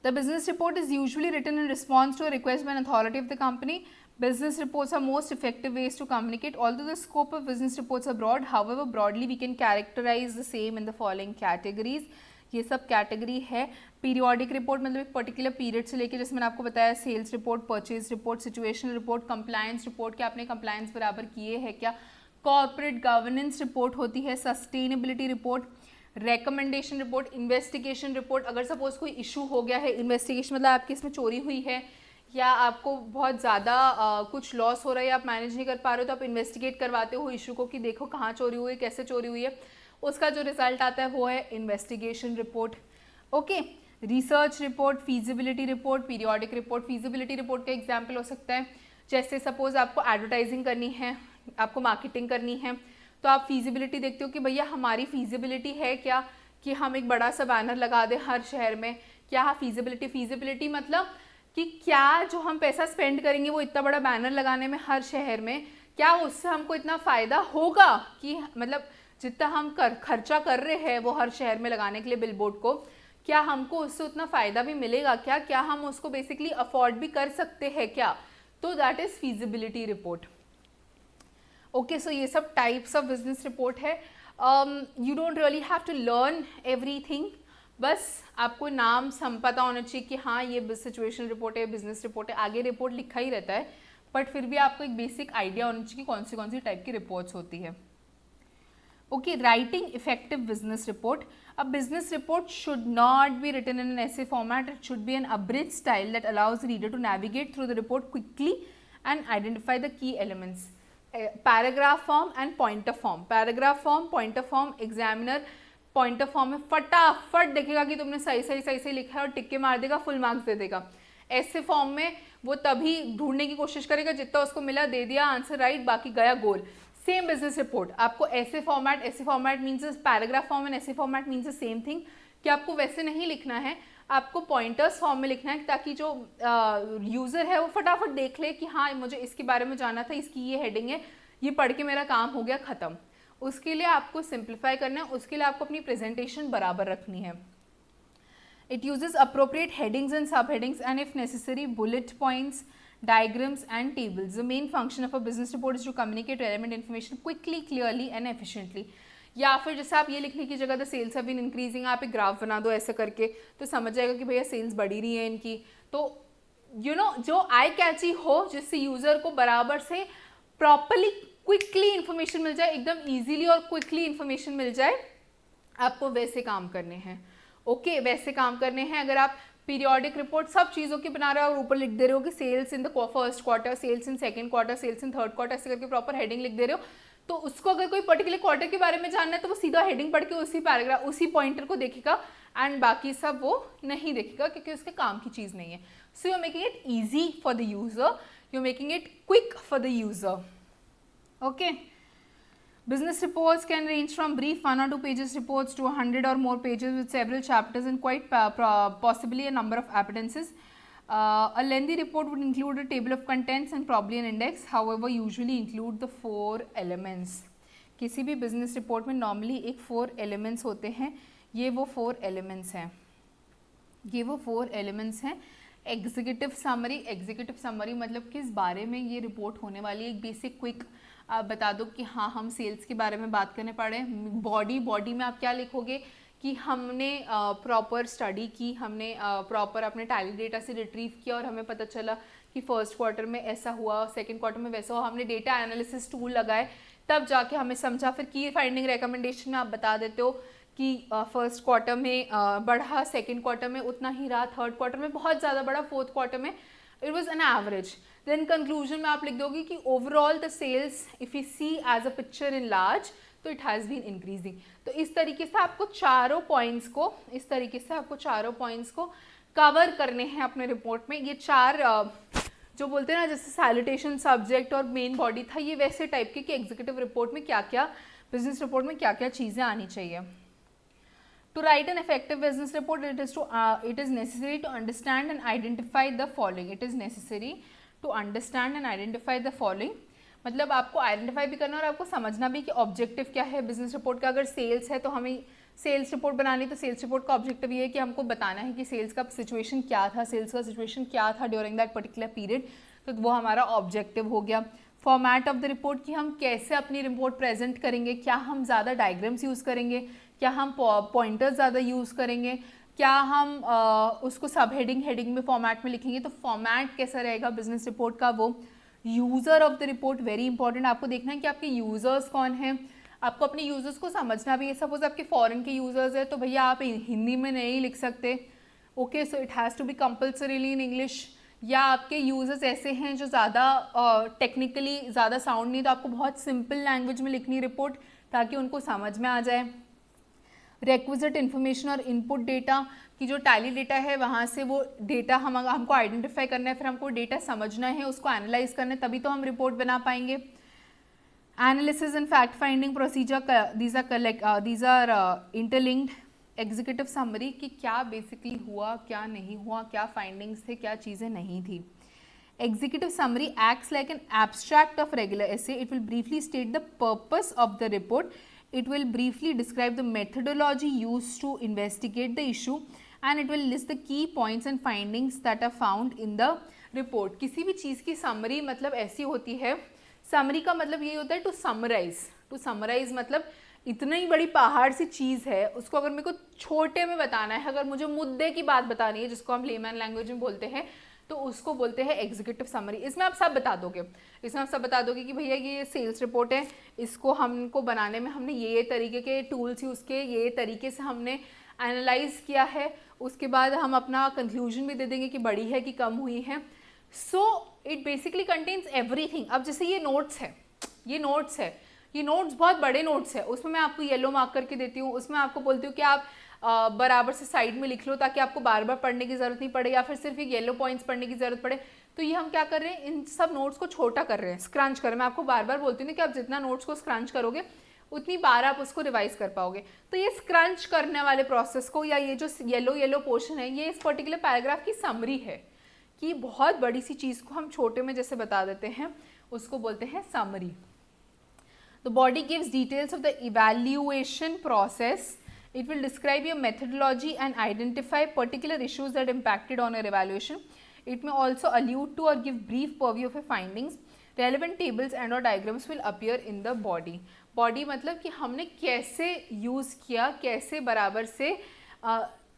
The business report is usually written in response to a request by an authority of the company. Business reports are most effective ways to communicate. Although the scope of business reports are broad, however, broadly we can characterize the same in the following categories. ये सब category है. Periodic report मतलब एक particular period से लेके, जैसे मैंने आपको बताया, sales report, purchase report, situational report, compliance report, क्या आपने कंप्लायंस बराबर किए हैं क्या, कॉर्पोरेट गवर्नेंस रिपोर्ट होती है, sustainability report, recommendation report, investigation report. अगर सपोज कोई इशू हो गया है, इन्वेस्टिगेशन मतलब आपकी इसमें चोरी हुई है या आपको बहुत ज़्यादा कुछ लॉस हो रहा है या आप मैनेज नहीं कर पा रहे हो, तो आप इन्वेस्टिगेट करवाते हो इशू को कि देखो कहाँ चोरी हुई है, कैसे चोरी हुई है, उसका जो रिजल्ट आता है वो है investigation report. Okay. Research report, feasibility report, periodic report. Feasibility report का एग्जाम्पल हो सकता है जैसे सपोज आपको एडवर्टाइजिंग करनी है, आपको मार्केटिंग करनी है, तो आप फीजिबिलिटी देखते हो कि भैया हमारी फीजिबिलिटी है क्या कि हम एक बड़ा सा बैनर लगा दें हर शहर में. क्या फीजिबिलिटी मतलब कि क्या जो हम पैसा स्पेंड करेंगे वो इतना बड़ा बैनर लगाने में हर शहर में, क्या उससे हमको इतना फ़ायदा होगा कि मतलब जितना हम खर्चा कर रहे हैं वो हर शहर में लगाने के लिए बिलबोर्ड को, क्या हमको उससे उतना फ़ायदा भी मिलेगा क्या हम उसको बेसिकली अफोर्ड भी कर सकते हैं क्या. तो that is feasibility report. Okay, so ये सब टाइप्स ऑफ बिजनेस रिपोर्ट है. You don't really have to learn everything, बस आपको नाम पता होना चाहिए कि हाँ ये सिचुएशन रिपोर्ट है, बिजनेस रिपोर्ट है, आगे रिपोर्ट लिखा ही रहता है, बट फिर भी आपको एक बेसिक आइडिया होना चाहिए कि कौन सी टाइप की रिपोर्ट्स होती है. Okay, writing effective business report. A business report should not be written in an ऐसे format, it should be an abridge style that allows reader to navigate through the report quickly and identify the key elements. Paragraph form and point of form. Paragraph form, point of form, examiner point of form में फटाफट देखेगा कि तुमने सही लिखा है और टिक्के मार देगा, फुल मार्क्स दे देगा. ऐसे फॉर्म में वो तभी ढूंढने की कोशिश करेगा जितना उसको मिला दे दिया आंसर राइट, बाकी गया गोल. सेम बिजनेस रिपोर्ट आपको essay format means paragraph form and essay format means the same thing कि आपको वैसे नहीं लिखना है, आपको पॉइंटर्स फॉर्म में लिखना है ताकि जो यूज़र है वो फटाफट देख ले कि हाँ मुझे इसके बारे में जानना था, इसकी ये हेडिंग है, ये पढ़ के मेरा काम हो गया ख़त्म. उसके लिए आपको सिंप्लीफाई करना है, उसके लिए आपको अपनी प्रेजेंटेशन बराबर रखनी है. It uses appropriate headings and subheadings and if necessary bullet points, diagrams and tables. The main function of a business report is to communicate relevant information quickly, clearly and efficiently. या फिर जैसे आप ये लिखने की जगह the sales have been increasing, आप एक ग्राफ बना दो ऐसे करके तो समझ जाएगा कि भैया सेल्स बढ़ी रही है इनकी. तो यू नो जो आई कैची हो, जिससे यूज़र को बराबर से प्रॉपरली क्विकली इन्फॉर्मेशन मिल जाए, एकदम ईजीली और क्विकली इन्फॉर्मेशन मिल जाए, आपको वैसे काम करने हैं. ओके, वैसे काम करने हैं. अगर आप पीरियोडिक रिपोर्ट सब चीज़ों की बना रहे हो और ऊपर लिख दे रहे हो कि sales in the first quarter, sales in second quarter, sales in third quarter, ऐसे करके प्रॉपर हेडिंग लिख दे रहे हो, तो उसको अगर कोई पर्टिकुलर क्वार्टर के बारे में जानना है तो वो सीधा हेडिंग पढ़ के उसी पैराग्राफ उसी पॉइंटर को देखेगा एंड बाकी सब वो नहीं देखेगा क्योंकि उसके काम की चीज़ नहीं है. So you are making it easy for the user, you are making it quick for the user. Okay. Business reports can range from brief 1 or 2 pages reports to 100 or more pages with several chapters and quite possibly a number of appendices. A lengthy report would include a table of contents and probably an index, however usually include the 4 elements. किसी भी business report में normally एक 4 elements होते हैं, ये वो 4 elements हैं, ये वो 4 elements हैं. एग्जीक्यूटिव समरी मतलब किस बारे में ये रिपोर्ट होने वाली है, एक बेसिक क्विक आप बता दो कि हाँ हम सेल्स के बारे में बात करने पड़े। बॉडी में आप क्या लिखोगे कि हमने प्रॉपर स्टडी की, हमने प्रॉपर अपने टैली डेटा से रिट्रीव किया और हमें पता चला कि फर्स्ट क्वार्टर में ऐसा हुआ, सेकंड क्वार्टर में वैसा हुआ, हमने डेटा एनालिसिस टूल लगाए, तब जाके हमें समझा। फिर की फाइंडिंग रिकमेंडेशन में आप बता देते हो कि फर्स्ट क्वार्टर में बढ़ा, सेकंड क्वार्टर में उतना ही रहा, थर्ड क्वार्टर में बहुत ज़्यादा बढ़ा, फोर्थ क्वार्टर में it was an average. Then conclusion में आप लिख दोगे कि overall the sales if you see as a picture in large तो इट हैज़ बीन इंक्रीजिंग। तो इस तरीके से आपको चारों पॉइंट्स को कवर करने हैं अपने रिपोर्ट में। ये चार जो बोलते हैं ना जैसे सैल्यूटेशन, सब्जेक्ट और मेन बॉडी था, ये वैसे टाइप के कि एग्जीक्यूटिव रिपोर्ट में क्या क्या, बिजनेस रिपोर्ट में क्या क्या चीज़ें आनी चाहिए। To write an effective business report, it is necessary to understand and identify the following. It is necessary to understand and identify the following. मतलब आपको आइडेंटिफाई भी करना और आपको समझना भी कि ऑब्जेक्टिव क्या है बिजनेस रिपोर्ट का। अगर सेल्स है तो हमें सेल्स रिपोर्ट बनानी, तो सेल्स रिपोर्ट का ऑब्जेक्टिव ये है कि हमको बताना है कि सेल्स का सिचुएशन क्या था, ड्यूरिंग दैट पर्टिकुलर पीरियड, तो वो हमारा ऑब्जेक्टिव हो गया। फॉर्मेट ऑफ द रिपोर्ट कि हम कैसे अपनी रिपोर्ट प्रेजेंट करेंगे, क्या हम ज़्यादा डायग्राम्स यूज़ करेंगे, क्या हम पॉइंटर्स ज़्यादा यूज़ करेंगे, क्या हम उसको सब हेडिंग में फॉर्मेट में लिखेंगे। तो फॉर्मेट कैसा रहेगा बिजनेस रिपोर्ट का, वो user of the report very important. आपको देखना है कि आपके यूज़र्स कौन हैं, आपको अपने यूज़र्स को समझना भी है। सपोज आपके फॉरेन के यूज़र्स है तो भैया आप हिंदी में नहीं लिख सकते, okay, so it has to be compulsorily in English. या आपके यूज़र्स ऐसे हैं जो ज़्यादा टेक्निकली ज़्यादा साउंड नहीं, तो आपको बहुत सिंपल लैंग्वेज में लिखनी रिपोर्ट ताकि उनको समझ में आ जाए। रिक्विजिट इन्फॉर्मेशन और इनपुट डेटा की जो टैली डेटा है वहाँ से वो डेटा हमको आइडेंटिफाई करना है, फिर हमको डेटा समझना है, उसको एनालाइज करना है, तभी तो हम रिपोर्ट बना पाएंगे। Analysis and fact finding procedure, these are interlinked. Executive summary कि क्या बेसिकली हुआ, क्या नहीं हुआ, क्या फाइंडिंग्स थे, क्या चीज़ें नहीं थी। Executive summary acts like an abstract of regular essay. It will briefly state the purpose of the report. It will briefly describe the methodology used to investigate the issue, and it will list the key points and findings that are found in the report. किसी भी चीज़ की summary मतलब ऐसी होती है, summary का मतलब ये होता है to summarize. To summarize मतलब इतनी बड़ी पहाड़ सी चीज़ है, उसको अगर मेरे को छोटे में बताना है, अगर मुझे मुद्दे की बात बतानी है जिसको हम लेमैन लैंग्वेज में बोलते हैं, तो उसको बोलते हैं एग्जीक्यूटिव समरी। इसमें आप सब बता दोगे, कि भैया ये सेल्स रिपोर्ट है, इसको हमको बनाने में हमने ये तरीके के टूल्स यूज़ किए, ये तरीके से हमने एनालाइज किया है, उसके बाद हम अपना कंक्लूजन भी दे देंगे कि बड़ी है कि कम हुई है। So it basically contains everything. अब जैसे ये नोट्स बहुत बड़े नोट्स है, उसमें मैं आपको येलो मार्क करके देती हूँ, उसमें आपको बोलती हूँ कि आप बराबर से साइड में लिख लो ताकि आपको बार बार पढ़ने की ज़रूरत नहीं पड़े, या फिर सिर्फ ये येलो पॉइंट्स पढ़ने की ज़रूरत पड़े। तो ये हम क्या कर रहे हैं, इन सब नोट्स को छोटा कर रहे हैं, स्क्रंच कर रहे हैं। मैं आपको बार बार बोलती हूँ कि आप जितना नोट्स को स्क्रंच करोगे उतनी बार आप उसको रिवाइज कर पाओगे। तो ये स्क्रंच करने वाले प्रोसेस को, या ये जो येलो पोर्शन है, ये इस पर्टिकुलर पैराग्राफ की समरी है कि बहुत बड़ी सी चीज़ को हम छोटे में जैसे बता देते हैं, उसको बोलते हैं summary. The body gives details of the evaluation process. It will describe your methodology and identify particular issues that impacted on your evaluation. It may also allude to or give brief purview of your findings. Relevant tables and or diagrams will appear in the body. Body मतलब कि हमने कैसे use किया, कैसे बराबर से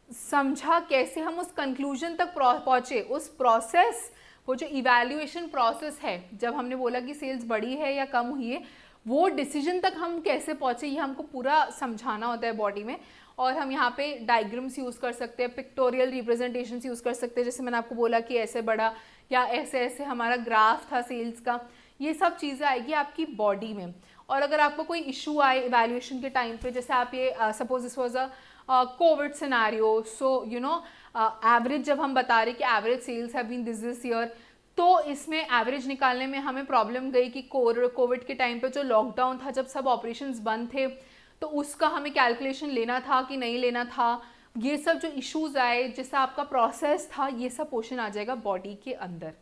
समझा, कैसे हम उस कंक्लूजन तक पहुँचे, उस प्रोसेस, वो जो इवैल्यूएशन प्रोसेस है, जब हमने बोला कि सेल्स बढ़ी है या कम हुई है, वो डिसीजन तक हम कैसे पहुँचे, ये हमको पूरा समझाना होता है बॉडी में। और हम यहाँ पे डायग्राम्स यूज़ कर सकते हैं, पिक्टोरियल रिप्रेजेंटेशंस यूज़ कर सकते हैं, जैसे मैंने आपको बोला कि ऐसे बढ़ा या ऐसे ऐसे हमारा ग्राफ था सेल्स का, ये सब चीज़ें आएगी आपकी बॉडी में। और अगर आपको कोई इशू आए इवैल्यूएशन के टाइम पे, जैसे आप ये suppose this was a covid scenario, so you know average जब हम बता रहे कि average sales have been this year, तो इसमें एवरेज निकालने में हमें प्रॉब्लम गई कि कोविड के टाइम पे जो लॉकडाउन था, जब सब ऑपरेशंस बंद थे, तो उसका हमें कैलकुलेशन लेना था कि नहीं लेना था। ये सब जो इश्यूज आए, जैसा आपका प्रोसेस था, ये सब पोर्शन आ जाएगा बॉडी के अंदर।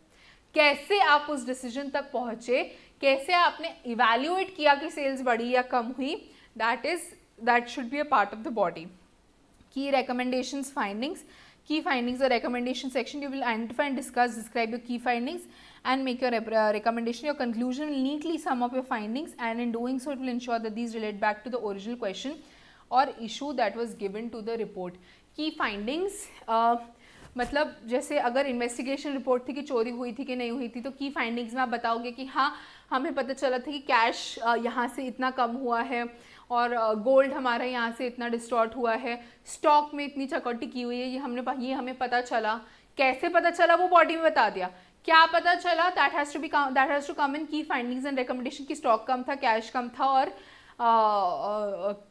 कैसे आप उस डिसीजन तक पहुँचे, कैसे आपने इवैल्यूएट किया कि सेल्स बढ़ी या कम हुई, that should be a part of the body. Key recommendations findings, key findings or recommendation section, you will identify and describe your key findings and make your recommendation. Your conclusion will neatly sum up your findings, and in doing so it will ensure that these relate back to the original question or issue that was given to the report. Key findings मतलब जैसे अगर investigation report थी कि चोरी हुई थी कि नहीं हुई थी, तो की फाइंडिंग्स में आप बताओगे कि हाँ हमें पता चला था कि कैश यहाँ से इतना कम हुआ है और गोल्ड हमारा यहाँ से इतना डिस्टॉर्ट हुआ है, स्टॉक में इतनी चकौटी की हुई है, ये हमें पता चला। कैसे पता चला वो बॉडी में बता दिया। क्या पता चला, that has to come in की फाइंडिंग्स एंड रिकमेंडेशन की स्टॉक कम था, कैश कम था और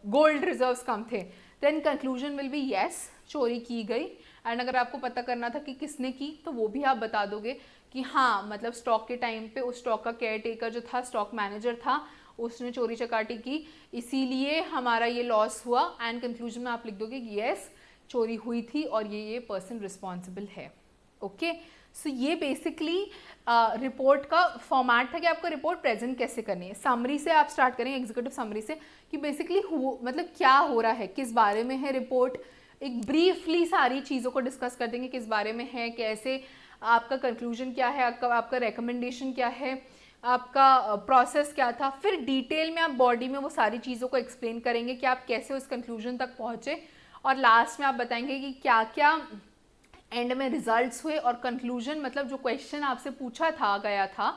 गोल्ड रिजर्व्स कम थे। Then conclusion will be yes, चोरी की गई। एंड अगर आपको पता करना था कि किसने की, तो वो भी आप बता दोगे कि हाँ मतलब स्टॉक के टाइम पे उस स्टॉक का केयर टेकर जो था, स्टॉक मैनेजर था, उसने चोरी चकाटी की, इसीलिए हमारा ये लॉस हुआ। एंड कंक्लूजन में आप लिख दोगे कि येस चोरी हुई थी और ये पर्सन रिस्पॉन्सिबल है। ओके, सो ये बेसिकली रिपोर्ट का फॉर्मेट था कि आपको रिपोर्ट प्रेजेंट कैसे करनी है। समरी से आप स्टार्ट करेंगे, एग्जीक्यूटिव समरी से, कि बेसिकली मतलब क्या हो रहा है, किस बारे में है रिपोर्ट। एक ब्रीफली सारी चीज़ों को डिस्कस कर देंगे, किस बारे में है, कैसे, आपका कंक्लूजन क्या है, आपका रिकमेंडेशन क्या है, आपका प्रोसेस क्या था। फिर डिटेल में आप बॉडी में वो सारी चीज़ों को एक्सप्लेन करेंगे कि आप कैसे उस कंक्लूजन तक पहुँचे, और लास्ट में आप बताएंगे कि क्या क्या एंड में रिजल्ट्स हुए। और कंक्लूजन मतलब जो क्वेश्चन आपसे पूछा था गया था,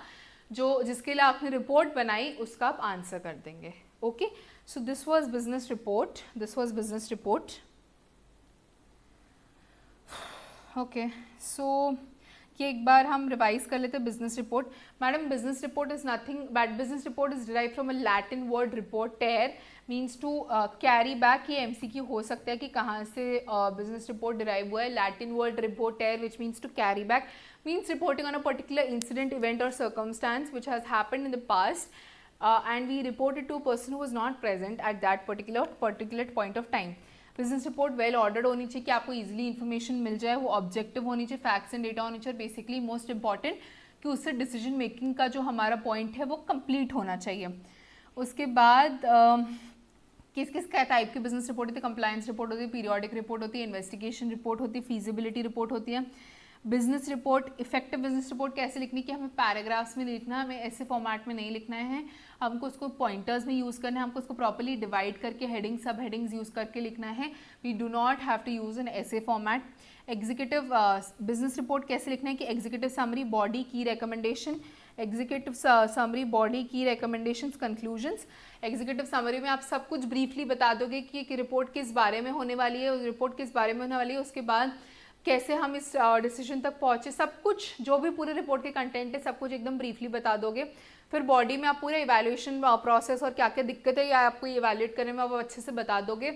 जो जिसके लिए आपने रिपोर्ट बनाई, उसका आप आंसर कर देंगे। Okay, so this was business report. Okay, so कि एक बार हम रिवाइज कर लेते हैं business report. Madam business report is nothing but business report is derive from a Latin word reportare, means to carry back. ये एमसीक्यू हो सकता है कि कहाँ से बिजनेस रिपोर्ट डिराइव हुआ है। Latin word reportare which means to carry back, means reporting on a particular incident, event और circumstance which has happened in the past and we reported to a person who was not present at that particular point of time. Business report well ordered होनी चाहिए कि आपको easily information मिल जाए, वो objective होनी चाहिए, facts and data होनी चाहिए, बेसिकली मोस्ट इंपॉर्टेंट कि उससे डिसीजन मेकिंग का जो हमारा पॉइंट है वो कंप्लीट होना चाहिए। उसके बाद किस किस का टाइप की बिजनेस रिपोर्ट होती है, कंप्लायंस रिपोर्ट होती है, पीरियोडिक रिपोर्ट होती है, इन्वेस्टिगेशन रिपोर्ट होती है, फीजिबिलिटी रिपोर्ट होती है। Business report, effective business report कैसे लिखनी, कि हमें पैराग्राफ्स में लिखना है, हमें ऐसे फॉर्मेट में नहीं लिखना है, हमको उसको पॉइंटर्स में यूज़ करना है, हमको उसको प्रॉपर्ली डिवाइड करके हेडिंग सब हेडिंग्स यूज़ करके लिखना है। We do not have to use an ऐसे फॉर्मेट। एग्जीक्यूटिव बिजनेस रिपोर्ट कैसे लिखना है कि executive summary, body, key recommendation, executive summary, body, key recommendations, conclusions. Executive summary में आप सब कुछ ब्रीफली बता दोगे कि रिपोर्ट किस बारे में होने वाली है, रिपोर्ट किस बारे में होने वाली है, उसके बाद कैसे हम इस डिसीजन तक पहुँचे, सब कुछ जो भी पूरे रिपोर्ट के कंटेंट है सब कुछ एकदम ब्रीफली बता दोगे। फिर बॉडी में आप पूरे इवैल्यूएशन प्रोसेस और क्या क्या दिक्कत है या आपको इवैल्यूएट करने में, आप अच्छे से बता दोगे।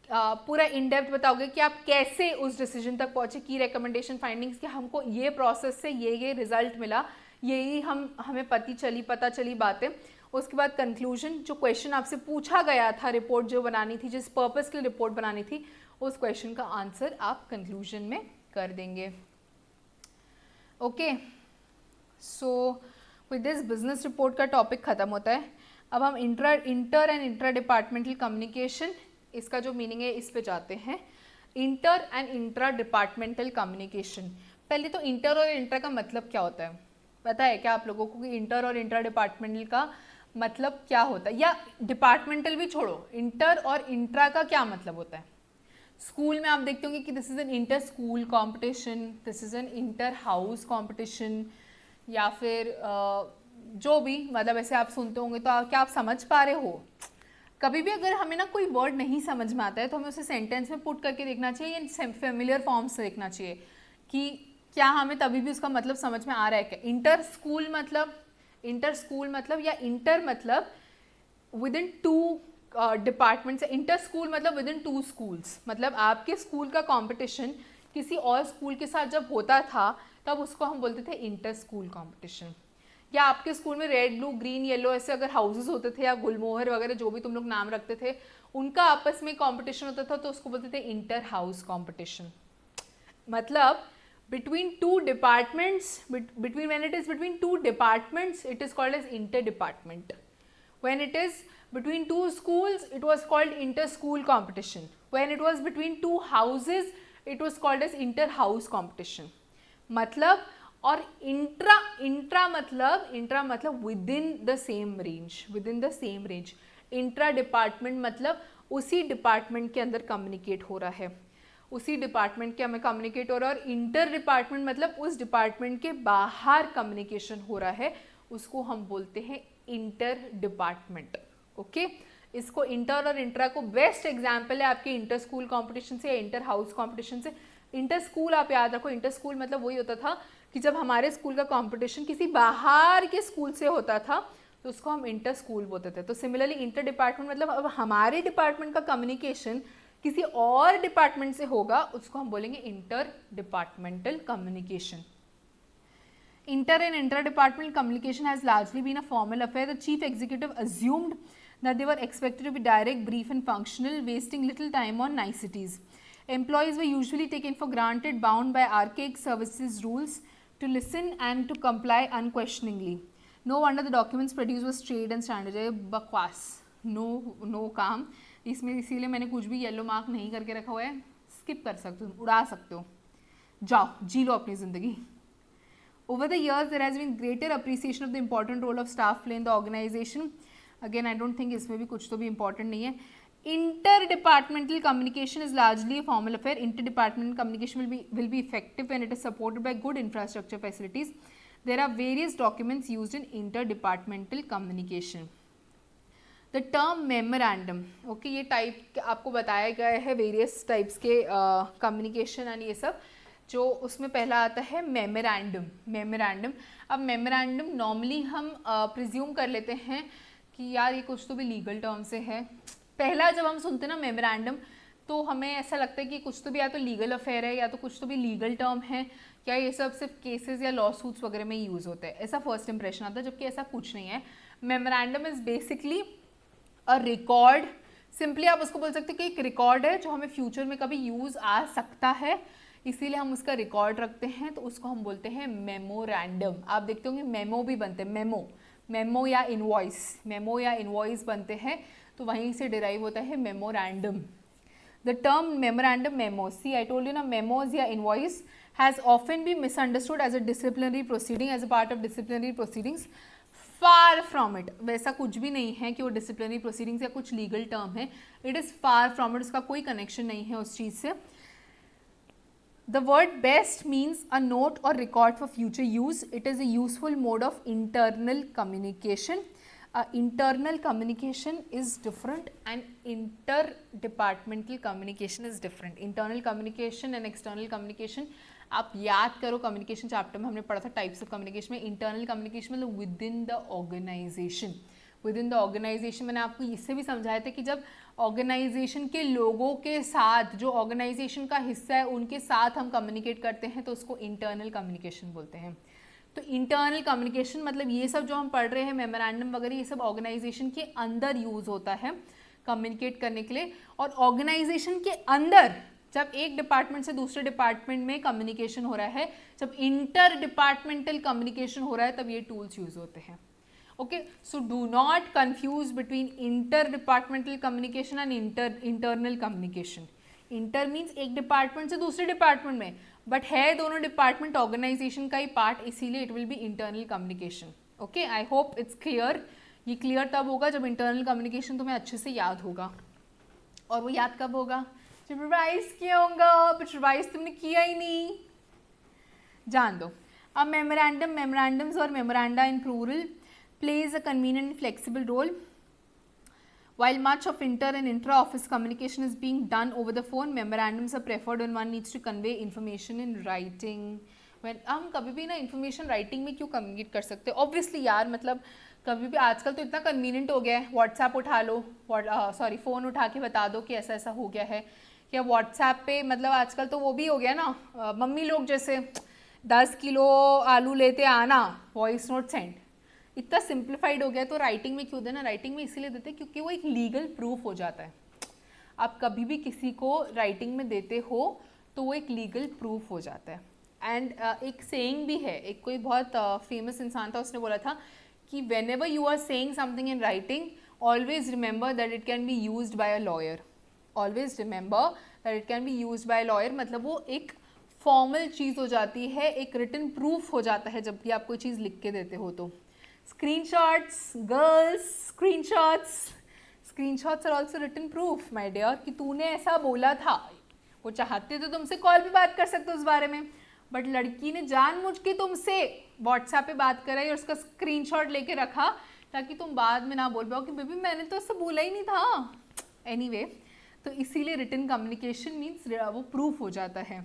पूरा इन डेप्थ बताओगे कि आप कैसे उस डिसीजन तक पहुँचे, की रिकमेंडेशन, फाइंडिंग्स, कि हमको ये प्रोसेस से ये रिजल्ट मिला, यही हमें पता चली बातें। उसके बाद कंक्लूजन, जो क्वेश्चन आपसे पूछा गया था, रिपोर्ट जो बनानी थी, जिस पर्पस के लिए रिपोर्ट बनानी थी, उस क्वेश्चन का आंसर आप कंक्लूजन में कर देंगे। Okay, so with this business report का टॉपिक खत्म होता है। अब हम inter and intra departmental communication, इसका जो मीनिंग है इस पे जाते हैं। Inter and intra departmental communication, पहले तो इंटर और इंट्रा का मतलब क्या होता है पता है क्या आप लोगों को, कि इंटर और इंट्रा डिपार्टमेंटल का मतलब क्या होता है, या डिपार्टमेंटल भी छोड़ो, इंटर और इंट्रा का क्या मतलब होता है। स्कूल में आप देखते होंगे कि this is N inter school competition, this is N inter house competition, या फिर जो भी मतलब ऐसे आप सुनते होंगे। तो क्या आप समझ पा रहे हो? कभी भी अगर हमें ना कोई वर्ड नहीं समझ में आता है तो हमें उसे सेंटेंस में पुट करके देखना चाहिए या फेमिलियर फॉर्म से देखना चाहिए कि क्या हमें तभी भी उसका मतलब समझ में आ रहा है क्या। इंटर स्कूल मतलब या इंटर मतलब within two departments, inter school मतलब विद इन टू स्कूल्स, मतलब आपके स्कूल का कंपटीशन किसी और स्कूल के साथ जब होता था तब उसको हम बोलते थे इंटर स्कूल कंपटीशन। या आपके स्कूल में रेड, ब्लू, ग्रीन, येलो ऐसे अगर हाउसेस होते थे या गुलमोहर वगैरह जो भी तुम लोग नाम रखते थे, उनका आपस में कंपटीशन होता था तो उसको बोलते थे इंटर हाउस कंपटीशन। मतलब between two departments, when it is between two departments it is called as inter-department. When it is between two schools it was called inter-school competition. When it was between two houses it was called as inter house competition. मतलब और intra मतलब within the same range. Intra department मतलब उसी department के अंदर communicate हो रहा है, उसी डिपार्टमेंट के हमें कम्युनिकेट हो रहा है. और इंटर डिपार्टमेंट मतलब उस डिपार्टमेंट के बाहर कम्युनिकेशन हो रहा है, उसको हम बोलते हैं इंटर डिपार्टमेंट. ओके, इसको इंटर और इंट्रा को बेस्ट एग्जाम्पल है आपके इंटर स्कूल कॉम्पिटिशन से या इंटर हाउस कॉम्पिटिशन से. इंटर स्कूल आप याद रखो, इंटर स्कूल मतलब वही होता था कि जब हमारे स्कूल का कंपटीशन किसी बाहर के स्कूल से होता था तो उसको हम इंटर स्कूल बोलते थे. तो सिमिलरली इंटर डिपार्टमेंट मतलब अब हमारे डिपार्टमेंट का कम्युनिकेशन किसी और डिपार्टमेंट से होगा, उसको हम बोलेंगे inter departmental communication. Inter and inter-departmental communication has largely been a formal affair. The chief executive assumed that they were expected to be direct, brief and functional, wasting little time on niceties. Employees were usually taken for granted, bound by archaic services rules to listen and to comply unquestioningly. No wonder the documents produced were straight and standardized. बकवास, no काम. इसमें इसीलिए मैंने कुछ भी yellow mark नहीं करके रखा हुआ है, स्किप कर सकते हो, उड़ा सकते हो, जाओ जी लो अपनी ज़िंदगी. Over the years, there has been greater appreciation of the important role of staff play in the organization. Again, I don't think इसमें भी कुछ तो भी important नहीं है. Interdepartmental communication is largely a formal affair. Interdepartmental communication will be effective when it is supported by good infrastructure facilities. There are various documents used in interdepartmental communication. The term memorandum, okay, ये type आपको बताया गया है various types के communication and ये सब. जो उसमें पहला आता है मेमोरेंडम. अब मेमोरेंडम नॉर्मली हम प्रिज्यूम कर लेते हैं कि यार ये कुछ तो भी लीगल टर्म से है. पहला जब हम सुनते हैं ना मेमोरेंडम तो हमें ऐसा लगता है कि कुछ तो भी या तो लीगल अफेयर है या तो कुछ तो भी लीगल टर्म है, क्या ये सब सिर्फ केसेस या लॉ सूट्स वगैरह में यूज़ होता है, ऐसा फर्स्ट इंप्रेशन आता है, जबकि ऐसा कुछ नहीं है. Memorandum is basically a record. Simply आप उसको बोल सकते हैं कि एक रिकॉर्ड है जो हमें फ्यूचर में कभी यूज़ आ सकता है, इसीलिए हम उसका रिकॉर्ड रखते हैं, तो उसको हम बोलते हैं मेमोरेंडम. आप देखते होंगे मेमो भी बनते हैं, मेमो या इनवॉइस बनते हैं, तो वहीं से डिराइव होता है memorandum. The term memorandum, memo, see I told you ना, मेमोज या invoice has often be misunderstood as a disciplinary proceeding, as a part of disciplinary proceedings. Far from it, वैसा कुछ भी नहीं है कि वो डिसिप्लिनरी प्रोसीडिंग्स या कुछ लीगल टर्म है. It is far from it, उसका कोई कनेक्शन नहीं है उस चीज़ से. The word best means a note or record for future use. It is a useful mode of internal communication. Internal communication is different and interdepartmental communication is different. Internal communication and external communication, आप याद करो communication chapter में हमने पढ़ा था types of communication में. Internal communication मतलब within the organisation. Within the organisation मैंने आपको इससे भी समझाया था कि जब ऑर्गेनाइजेशन के लोगों के साथ, जो ऑर्गेनाइजेशन का हिस्सा है उनके साथ हम कम्युनिकेट करते हैं तो उसको इंटरनल कम्युनिकेशन बोलते हैं. तो इंटरनल कम्युनिकेशन मतलब ये सब जो हम पढ़ रहे हैं मेमोरेंडम वगैरह, ये सब ऑर्गेनाइजेशन के अंदर यूज़ होता है कम्युनिकेट करने के लिए. और ऑर्गेनाइजेशन के अंदर जब एक डिपार्टमेंट से दूसरे डिपार्टमेंट में कम्युनिकेशन हो रहा है, जब इंटर डिपार्टमेंटल कम्युनिकेशन हो रहा है, तब ये टूल्स यूज़ होते हैं. Okay, so do not confuse between interdepartmental communication and internal communication. Inter means एक डिपार्टमेंट से दूसरे डिपार्टमेंट में, बट है दोनों डिपार्टमेंट ऑर्गेनाइजेशन का ही पार्ट, इसीलिए it will be internal communication. Okay, I hope it's clear. ये क्लियर तब होगा जब इंटरनल कम्युनिकेशन तुम्हें अच्छे से याद होगा. और वो याद कब होगा? जब रिवाइज किया होगा. बट रिवाइज तुमने किया ही नहीं, जान दो. अब मेमोरेंडम्स और memoranda in plural plays a convenient and flexible role. While much of inter and intra-office communication is being done over the phone, memorandums are preferred when one needs to convey information in writing. When हम कभी भी ना information writing में क्यों communicate कर सकते हैं? Obviously यार, मतलब कभी भी आजकल तो इतना convenient हो गया है, WhatsApp उठा लो, फ़ोन उठा के बता दो कि ऐसा ऐसा हो गया है, या WhatsApp पे, मतलब आजकल तो वो भी हो गया ना, मम्मी लोग जैसे 10 किलो आलू लेते आना, वॉइस नोट सेंड, इतना सिंप्लीफाइड हो गया. तो राइटिंग में क्यों देना? राइटिंग में इसीलिए देते हैं क्योंकि वो एक लीगल प्रूफ हो जाता है. आप कभी भी किसी को राइटिंग में देते हो तो वो एक लीगल प्रूफ हो जाता है. एंड एक सेइंग भी है, एक कोई बहुत फेमस इंसान था, उसने बोला था कि whenever you are saying something in writing, always remember that it can be used by a lawyer. Always remember that it can be used by lawyer, मतलब वो एक फॉर्मल चीज़ हो जाती है, एक रिटन प्रूफ हो जाता है जब भी आप कोई चीज़ लिख के देते हो तो। Screenshots girls, screenshots are also written proof my dear कि तूने ऐसा बोला था। वो चाहते तो तुमसे कॉल पे बात कर सकते हो उस बारे में, बट लड़की ने जानबूझ के तुमसे व्हाट्सएप पे बात कराई और उसका स्क्रीनशॉट लेके रखा ताकि तुम बाद में ना बोल पाओ कि बेबी मैंने तो ऐसा बोला ही नहीं था। एनीवे, तो इसीलिए रिटन कम्युनिकेशन मीन्स वो प्रूफ हो जाता है।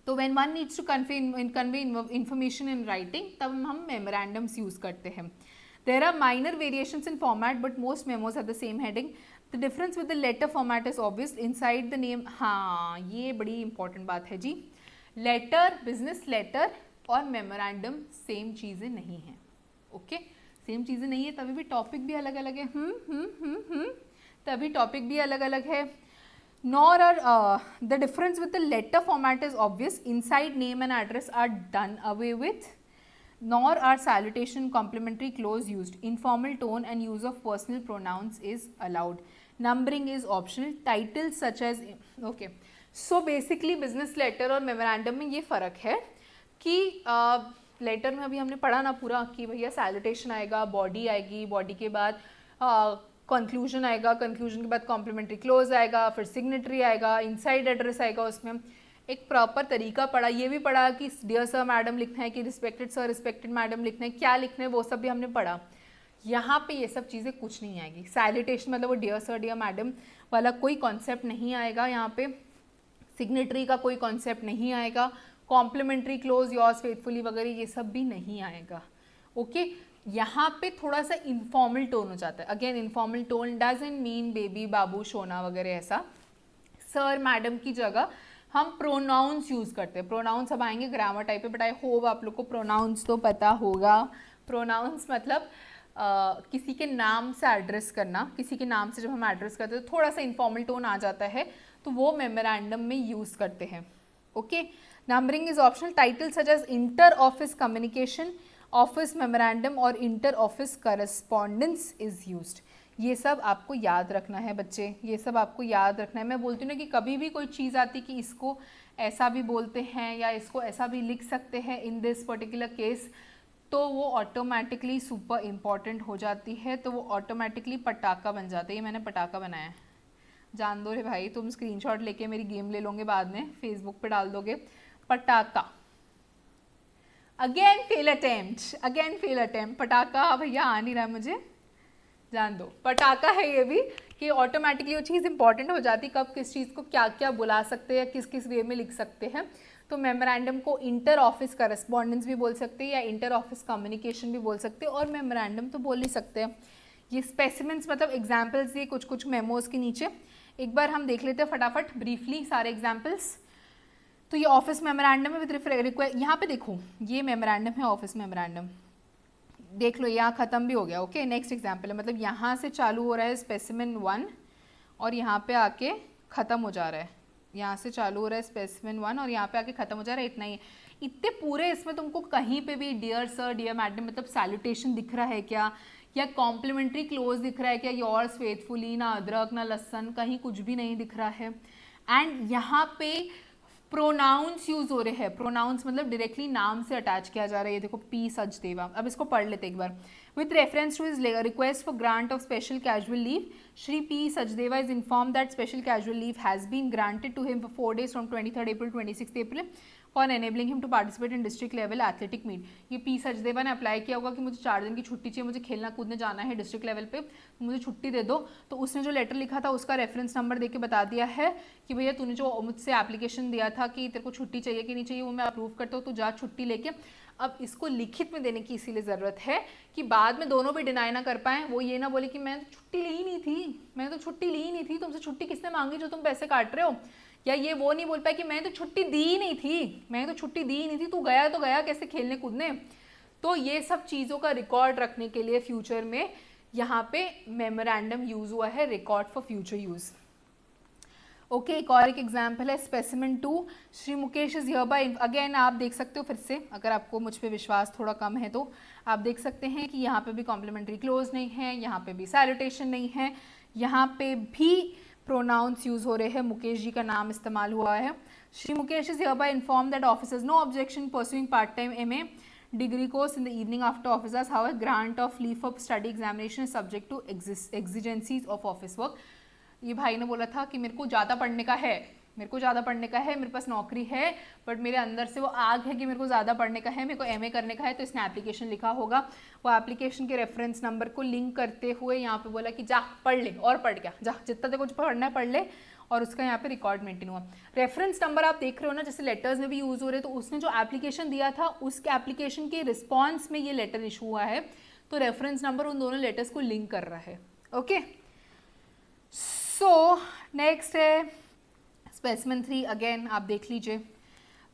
तो when one needs to convey information in writing, तब हम मेमोरेंडम्स यूज करते हैं। There are minor variations in format but most memos have the same heading. The difference with the letter format is obvious inside the name. हाँ, ये बड़ी important बात है जी। लेटर, बिजनेस लेटर और मेमोरेंडम सेम चीज़ें नहीं हैं। ओके, सेम चीज़ें नहीं है, तभी भी टॉपिक भी अलग अलग है। तभी टॉपिक भी अलग अलग है। Nor are the difference with the letter format is obvious. Inside name and address are done away with. Nor are salutation, complimentary clause used. Informal tone and use of personal pronouns is allowed. Numbering is optional. Titles such as okay. So basically business letter और memorandum में ये फ़र्क है कि letter में अभी हमने पढ़ा ना पूरा कि भैया सैल्यूटेशन आएगा, बॉडी आएगी, बॉडी के बाद कंक्लूजन आएगा, कंक्लूजन के बाद कॉम्प्लीमेंट्री क्लोज आएगा, फिर सिग्नेटरी आएगा, इनसाइड एड्रेस आएगा। उसमें एक प्रॉपर तरीका पढ़ा, ये भी पढ़ा कि डियर सर मैडम लिखना है कि रिस्पेक्टेड सर रिस्पेक्टेड मैडम लिखना है, क्या लिखना है वो सब भी हमने पढ़ा। यहाँ पे ये सब चीज़ें कुछ नहीं आएगी। सैल्यूटेशन मतलब वो डियर सर डियर मैडम वाला कोई कॉन्सेप्ट नहीं आएगा यहाँ पे। सिग्नेटरी का कोई कॉन्सेप्ट नहीं आएगा। कॉम्प्लीमेंट्री क्लोज, योर्स फेथफुली वगैरह ये सब भी नहीं आएगा। ओके, यहाँ पे थोड़ा सा इनफॉर्मल टोन हो जाता है। Again informal tone doesn't mean baby, बाबू, सोना वगैरह ऐसा। सर मैडम की जगह हम प्रोनाउंस यूज़ करते हैं। प्रोनाउंस अब आएंगे ग्रामर टाइप पे, बट आई होप आप लोग को प्रोनाउंस तो पता होगा। प्रोनाउंस मतलब किसी के नाम से एड्रेस करना। किसी के नाम से जब हम एड्रेस करते हैं तो थोड़ा सा इनफॉर्मल टोन आ जाता है, तो वो मेमोरेंडम में यूज़ करते हैं। Okay, numbering is optional. Title such as inter office communication, office memorandum और inter office correspondence is used. ये सब आपको याद रखना है बच्चे, ये सब आपको याद रखना है। मैं बोलती हूँ ना कि कभी भी कोई चीज़ आती कि इसको ऐसा भी बोलते हैं या इसको ऐसा भी लिख सकते हैं इन दिस पर्टिकुलर केस, तो वो ऑटोमेटिकली सुपर इम्पॉर्टेंट हो जाती है, तो वो ऑटोमेटिकली पटाखा बन जाता है। ये मैंने पटाखा बनाया है, जान दो रे भाई। तुम स्क्रीनशॉट लेके मेरी गेम ले लोगे बाद में, फेसबुक पे डाल दोगे। पटाखा, अगेन फेल अटेम्प्ट। पटाखा भैया आ नहीं रहा मुझे, जान दो। पटाखा है ये भी कि ऑटोमेटिकली वो चीज़ इंपॉर्टेंट हो जाती, कब किस चीज़ को क्या क्या बुला सकते हैं, किस किस वे में लिख सकते हैं। तो मेमोरेंडम को इंटर ऑफिस करस्पॉन्डेंस भी बोल सकते हैं या इंटर ऑफिस कम्युनिकेशन भी बोल सकते हैं, और मेमोरेंडम तो बोल ही सकते हैं। ये स्पेसिमेंट्स मतलब एग्जाम्पल्स ये कुछ कुछ मेमोज के नीचे। एक बार हम देख लेते हैं फटाफट ब्रीफली सारे एग्जाम्पल्स। तो ये ऑफिस मेमोरेंडम है विद रिक्वेस्ट। यहाँ पे देखो ये मेमोरेंडम है, ऑफिस मेमोरेंडम देख लो, यहाँ ख़त्म भी हो गया। ओके, नेक्स्ट एग्जाम्पल है, मतलब यहाँ से चालू हो रहा है स्पेसिमेन 1 और यहाँ पे आके ख़त्म हो जा रहा है। यहाँ से चालू हो रहा है स्पेसिमेन 1 और यहाँ पे आके ख़त्म हो जा रहा है। इतना ही है। इतने पूरे इसमें तुमको कहीं पे भी डियर सर डियर मैडम मतलब सैल्यूटेशन दिख रहा है क्या, या कॉम्प्लीमेंट्री क्लोज दिख रहा है क्या, योर्स फेथफुली, ना अदरक ना लहसन, कहीं कुछ भी नहीं दिख रहा है। एंड यहाँ पे प्रोनाउंस यूज हो रहे हैं। प्रोनाउंस मतलब डायरेक्टली नाम से अटैच किया जा रहा है। ये देखो, पी सचदेवा। अब इसको पढ़ लेते एक बार। With reference to his request for grant of special casual leave, Shri P Sachdeva is inform that special casual leave has been granted to him for 4 days from 23rd April 26th April for enabling him to participate in district level athletic meet. ये P Sachdeva ने apply किया होगा कि मुझे 4 दिन की छुट्टी चाहिए, मुझे खेलना कूदने जाना है डिस्ट्रिक्ट लेवल पे, मुझे छुट्टी दे दो। तो उसने जो लेटर लिखा था उसका रेफरेंस नंबर देके बता दिया है कि भैया तूने जो मुझसे एप्लीकेशन दिया था कि तेरे को छुट्टी चाहिए कि नहीं चाहिए, वो मैं अप्रूव करता हूँ, तो जा छुट्टी लेके। अब इसको लिखित में देने की इसीलिए ज़रूरत है कि बाद में दोनों भी डिनाई ना कर पाएँ। वो ये ना बोले कि मैं तो छुट्टी ली ही नहीं थी, मैंने तो छुट्टी ली ही नहीं थी, तुमसे छुट्टी किसने मांगी जो तुम पैसे काट रहे हो। या ये वो नहीं बोल पाए कि मैंने तो छुट्टी दी ही नहीं थी, मैंने तो छुट्टी दी ही नहीं थी, तू गया तो गया कैसे खेलने कूदने। तो ये सब चीज़ों का रिकॉर्ड रखने के लिए फ्यूचर में यहाँ पे मेमोरेंडम यूज़ हुआ है, record for future use. Okay, एक और एक एग्जाम्पल है specimen 2। Shri Mukesh is here bye. Again आप देख सकते हो फिर से, अगर आपको मुझ पे विश्वास थोड़ा कम है तो आप देख सकते हैं कि यहाँ पे भी कॉम्प्लीमेंट्री क्लोज नहीं है, यहाँ पे भी सैल्यूटेशन नहीं है, यहाँ पे भी प्रोनाउंस यूज हो रहे हैं, मुकेश जी का नाम इस्तेमाल हुआ है। Shri Mukesh is hereby inform that office no objection pursuing part time MA degree course in the evening after office hours. However, grant of leave for study examination is subject to exigencies of office work. ये भाई ने बोला था कि मेरे को ज़्यादा पढ़ने का है, मेरे को ज़्यादा पढ़ने का है, मेरे पास नौकरी है, बट मेरे अंदर से वो आग है कि मेरे को ज़्यादा पढ़ने का है, मेरे को MA करने का है, तो इसने एप्लीकेशन लिखा होगा। वो एप्लीकेशन के रेफरेंस नंबर को लिंक करते हुए यहाँ पे बोला कि जा पढ़ ले, और पढ़ क्या, जा जितना तेरे को पढ़ना है पढ़ ले, और उसका यहाँ पे रिकॉर्ड मेंटेन हुआ। रेफरेंस नंबर आप देख रहे हो ना, जैसे लेटर्स में भी यूज़ हो रहे हैं, तो उसने जो एप्लीकेशन दिया था उसके एप्लीकेशन के रिस्पॉन्स में ये लेटर इशू हुआ है, तो रेफरेंस नंबर उन दोनों लेटर्स को लिंक कर रहा है। ओके, सो नेक्स्ट है स्पेसिमेन 3। अगेन आप देख लीजिए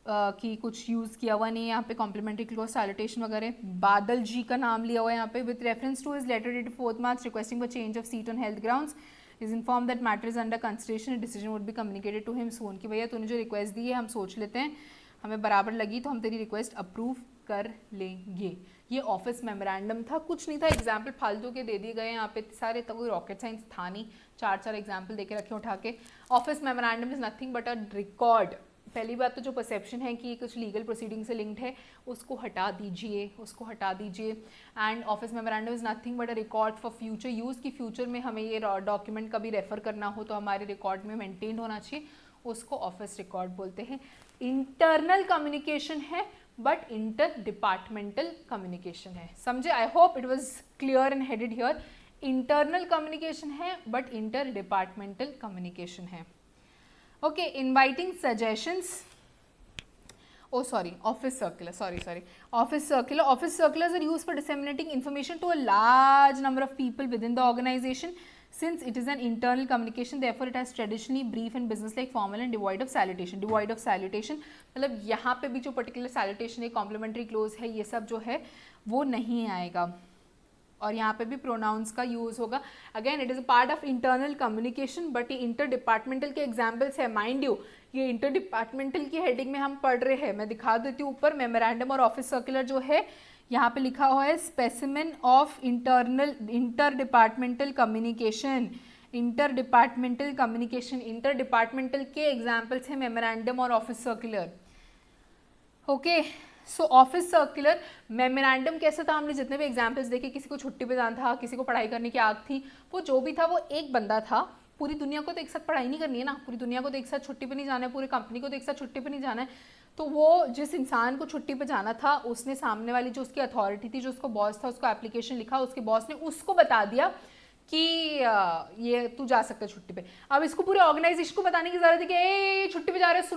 कि कुछ यूज़ किया हुआ नहीं है यहाँ पे, कॉम्प्लीमेंट्री क्लोज, सैल्यूटेशन वगैरह। बादल जी का नाम लिया हुआ है यहाँ पे। With reference to his letter dated 4 March requesting for change of seat on health grounds is inform that matter is under consideration, decision would be communicated to him soon. कि भैया तूने जो रिक्वेस्ट दी है हम सोच लेते हैं, हमें बराबर लगी तो हम तेरी रिक्वेस्ट अप्रूव कर लेंगे। ये ऑफिस मेमोरेंडम था, कुछ नहीं था, एग्जाम्पल फालतू के दे दिए गए यहाँ पे सारे, तो कोई रॉकेट साइंस था नहीं, 4 एग्जाम्पल दे के रखे उठा के। Office memorandum is nothing but a record. पहली बात तो जो परसेप्शन है कि कुछ लीगल प्रोसीडिंग से लिंक्ड है, उसको हटा दीजिए, उसको हटा दीजिए। And office memorandum is nothing but a record for future use, कि फ्यूचर में हमें ये डॉक्यूमेंट कभी रेफर करना हो तो हमारे रिकॉर्ड में मेंटेन होना चाहिए, उसको ऑफिस रिकॉर्ड बोलते हैं। इंटरनल कम्युनिकेशन है बट इंटर डिपार्टमेंटल कम्युनिकेशन है, समझे? I hope it was clear and headed here. Internal communication है बट इंटर डिपार्टमेंटल कम्युनिकेशन है। Okay, inviting suggestions. Oh, sorry, office circular. Sorry. Office circular. Office circulars are used for disseminating information to a large number of people within the organization. Since it is an internal communication, therefore it has traditionally brief and business-like formal and devoid of salutation. Devoid of salutation मतलब यहाँ पे भी जो particular salutation है, complimentary clause है, ये सब जो है वो नहीं आएगा। और यहाँ पे भी प्रोनाउंस का यूज़ होगा। Again it is a part of internal communication, but ये इंटर डिपार्टमेंटल के एग्जाम्पल्स है। माइंड यू, ये इंटर डिपार्टमेंटल की हेडिंग में हम पढ़ रहे हैं। मैं दिखा देती हूँ ऊपर, मेमोरेंडम और ऑफिस सर्कुलर जो है यहाँ पे लिखा हुआ है specimen of inter departmental communication. Inter departmental communication, inter departmental के एग्जाम्पल्स हैं मेमोरेंडम और ऑफिस सर्कुलर। ओके, सो ऑफिस सर्कुलर। मेमोरेंडम कैसा था, हमने जितने भी एग्जाम्पल्स देखे, किसी को छुट्टी पे जाना था, किसी को पढ़ाई करने की आग थी, वो जो भी था वो एक बंदा था। पूरी दुनिया को तो एक साथ पढ़ाई नहीं करनी है ना, पूरी दुनिया को तो एक साथ छुट्टी पे नहीं जाना है, पूरी कंपनी को तो एक साथ छुट्टी पे नहीं जाना है। तो वो जिस इंसान को छुट्टी पे जाना था, उसने सामने वाली जो उसकी अथॉरिटी थी, जो उसको बॉस था, उसको एप्लीकेशन लिखा, उसके बॉस ने उसको बता दिया कि ये तू जा सकता है छुट्टी पे। अब इसको पूरे ऑर्गेनाइजेशन को बताने की जरूरत है कि ए छुट्टी पे जा रहे हैं,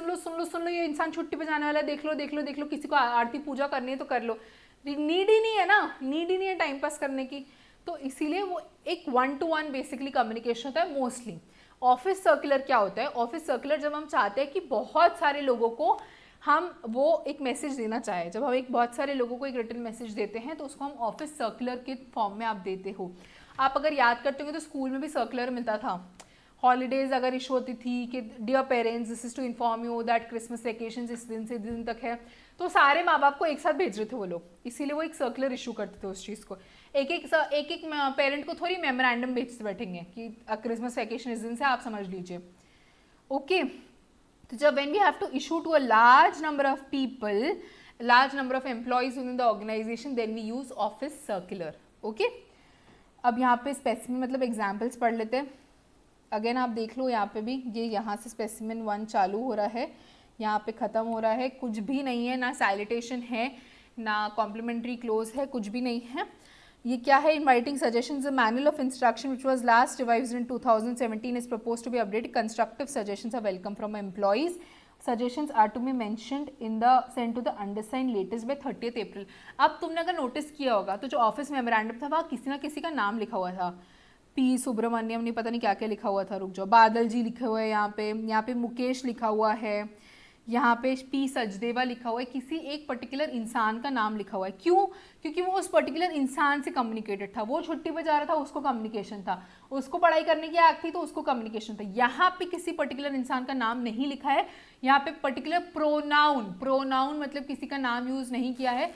सुन लो ये इंसान छुट्टी पे जाने वाला है, देख लो, किसी को आरती पूजा करनी है तो कर लो। नीड ही नहीं है ना, नीड ही नहीं है टाइम पास करने की। तो इसीलिए वो एक 1-to-1 बेसिकली कम्युनिकेशन होता है मोस्टली। ऑफिस सर्कुलर क्या होता है? ऑफिस सर्कुलर जब हम चाहते हैं कि बहुत सारे लोगों को हम वो एक मैसेज देना चाहे, जब हम एक बहुत सारे लोगों को एक रिटन मैसेज देते हैं तो उसको हम ऑफिस सर्कुलर के फॉर्म में आप देते हो। आप अगर याद करते हो तो स्कूल में भी सर्कुलर मिलता था। हॉलीडेज अगर इशू होती थी कि dear parents, this is to inform you that Christmas vacation इस दिन से दिन तक है, तो सारे माँ बाप को एक साथ भेज रहे थे वो लोग, इसीलिए वो एक सर्कुलर इशू करते थे उस चीज़ को। एक पेरेंट को थोड़ी मेमोरेंडम भेजते बैठेंगे कि क्रिसमस वेकेशन इस दिन से, आप समझ लीजिए। ओके, तो जब when we have to issue to a large number of people, large number of employees within the organization, then we use office circular. Okay? अब यहाँ पे स्पेसिमेन मतलब एग्जाम्पल्स पढ़ लेते हैं। अगेन आप देख लो यहाँ पे भी, ये यहाँ से स्पेसिमेन 1 चालू हो रहा है, यहाँ पे ख़त्म हो रहा है, कुछ भी नहीं है, ना सैल्यूटेशन है, ना कॉम्प्लीमेंट्री क्लोज है, कुछ भी नहीं है। ये क्या है? Inviting suggestions, a manual of instruction which was last revised in 2017 is proposed to be updated. Constructive suggestions are welcome from employees. Suggestions are to be mentioned in the send to the undersign latest by 30 April. अब तुमने अगर notice किया होगा तो जो office memorandum था वहाँ किसी ना किसी का नाम लिखा हुआ था। पी सुब्रमण्यम, नहीं पता नहीं क्या क्या लिखा हुआ था, रुक जाओ, बादल जी लिखे हुए हैं यहाँ पे मुकेश लिखा हुआ है, यहाँ पे पी सचदेवा लिखा हुआ है, किसी एक पर्टिकुलर इंसान का नाम लिखा हुआ है। क्यों? क्योंकि वो उस पर्टिकुलर इंसान से कम्युनिकेटेड था, वो छुट्टी पे जा रहा था, उसको कम्युनिकेशन था, उसको पढ़ाई करने की आग थी तो उसको कम्युनिकेशन था। यहाँ पे किसी पर्टिकुलर इंसान का नाम नहीं लिखा है, यहाँ पे पर्टिकुलर प्रोनाउन मतलब किसी का नाम यूज नहीं किया है,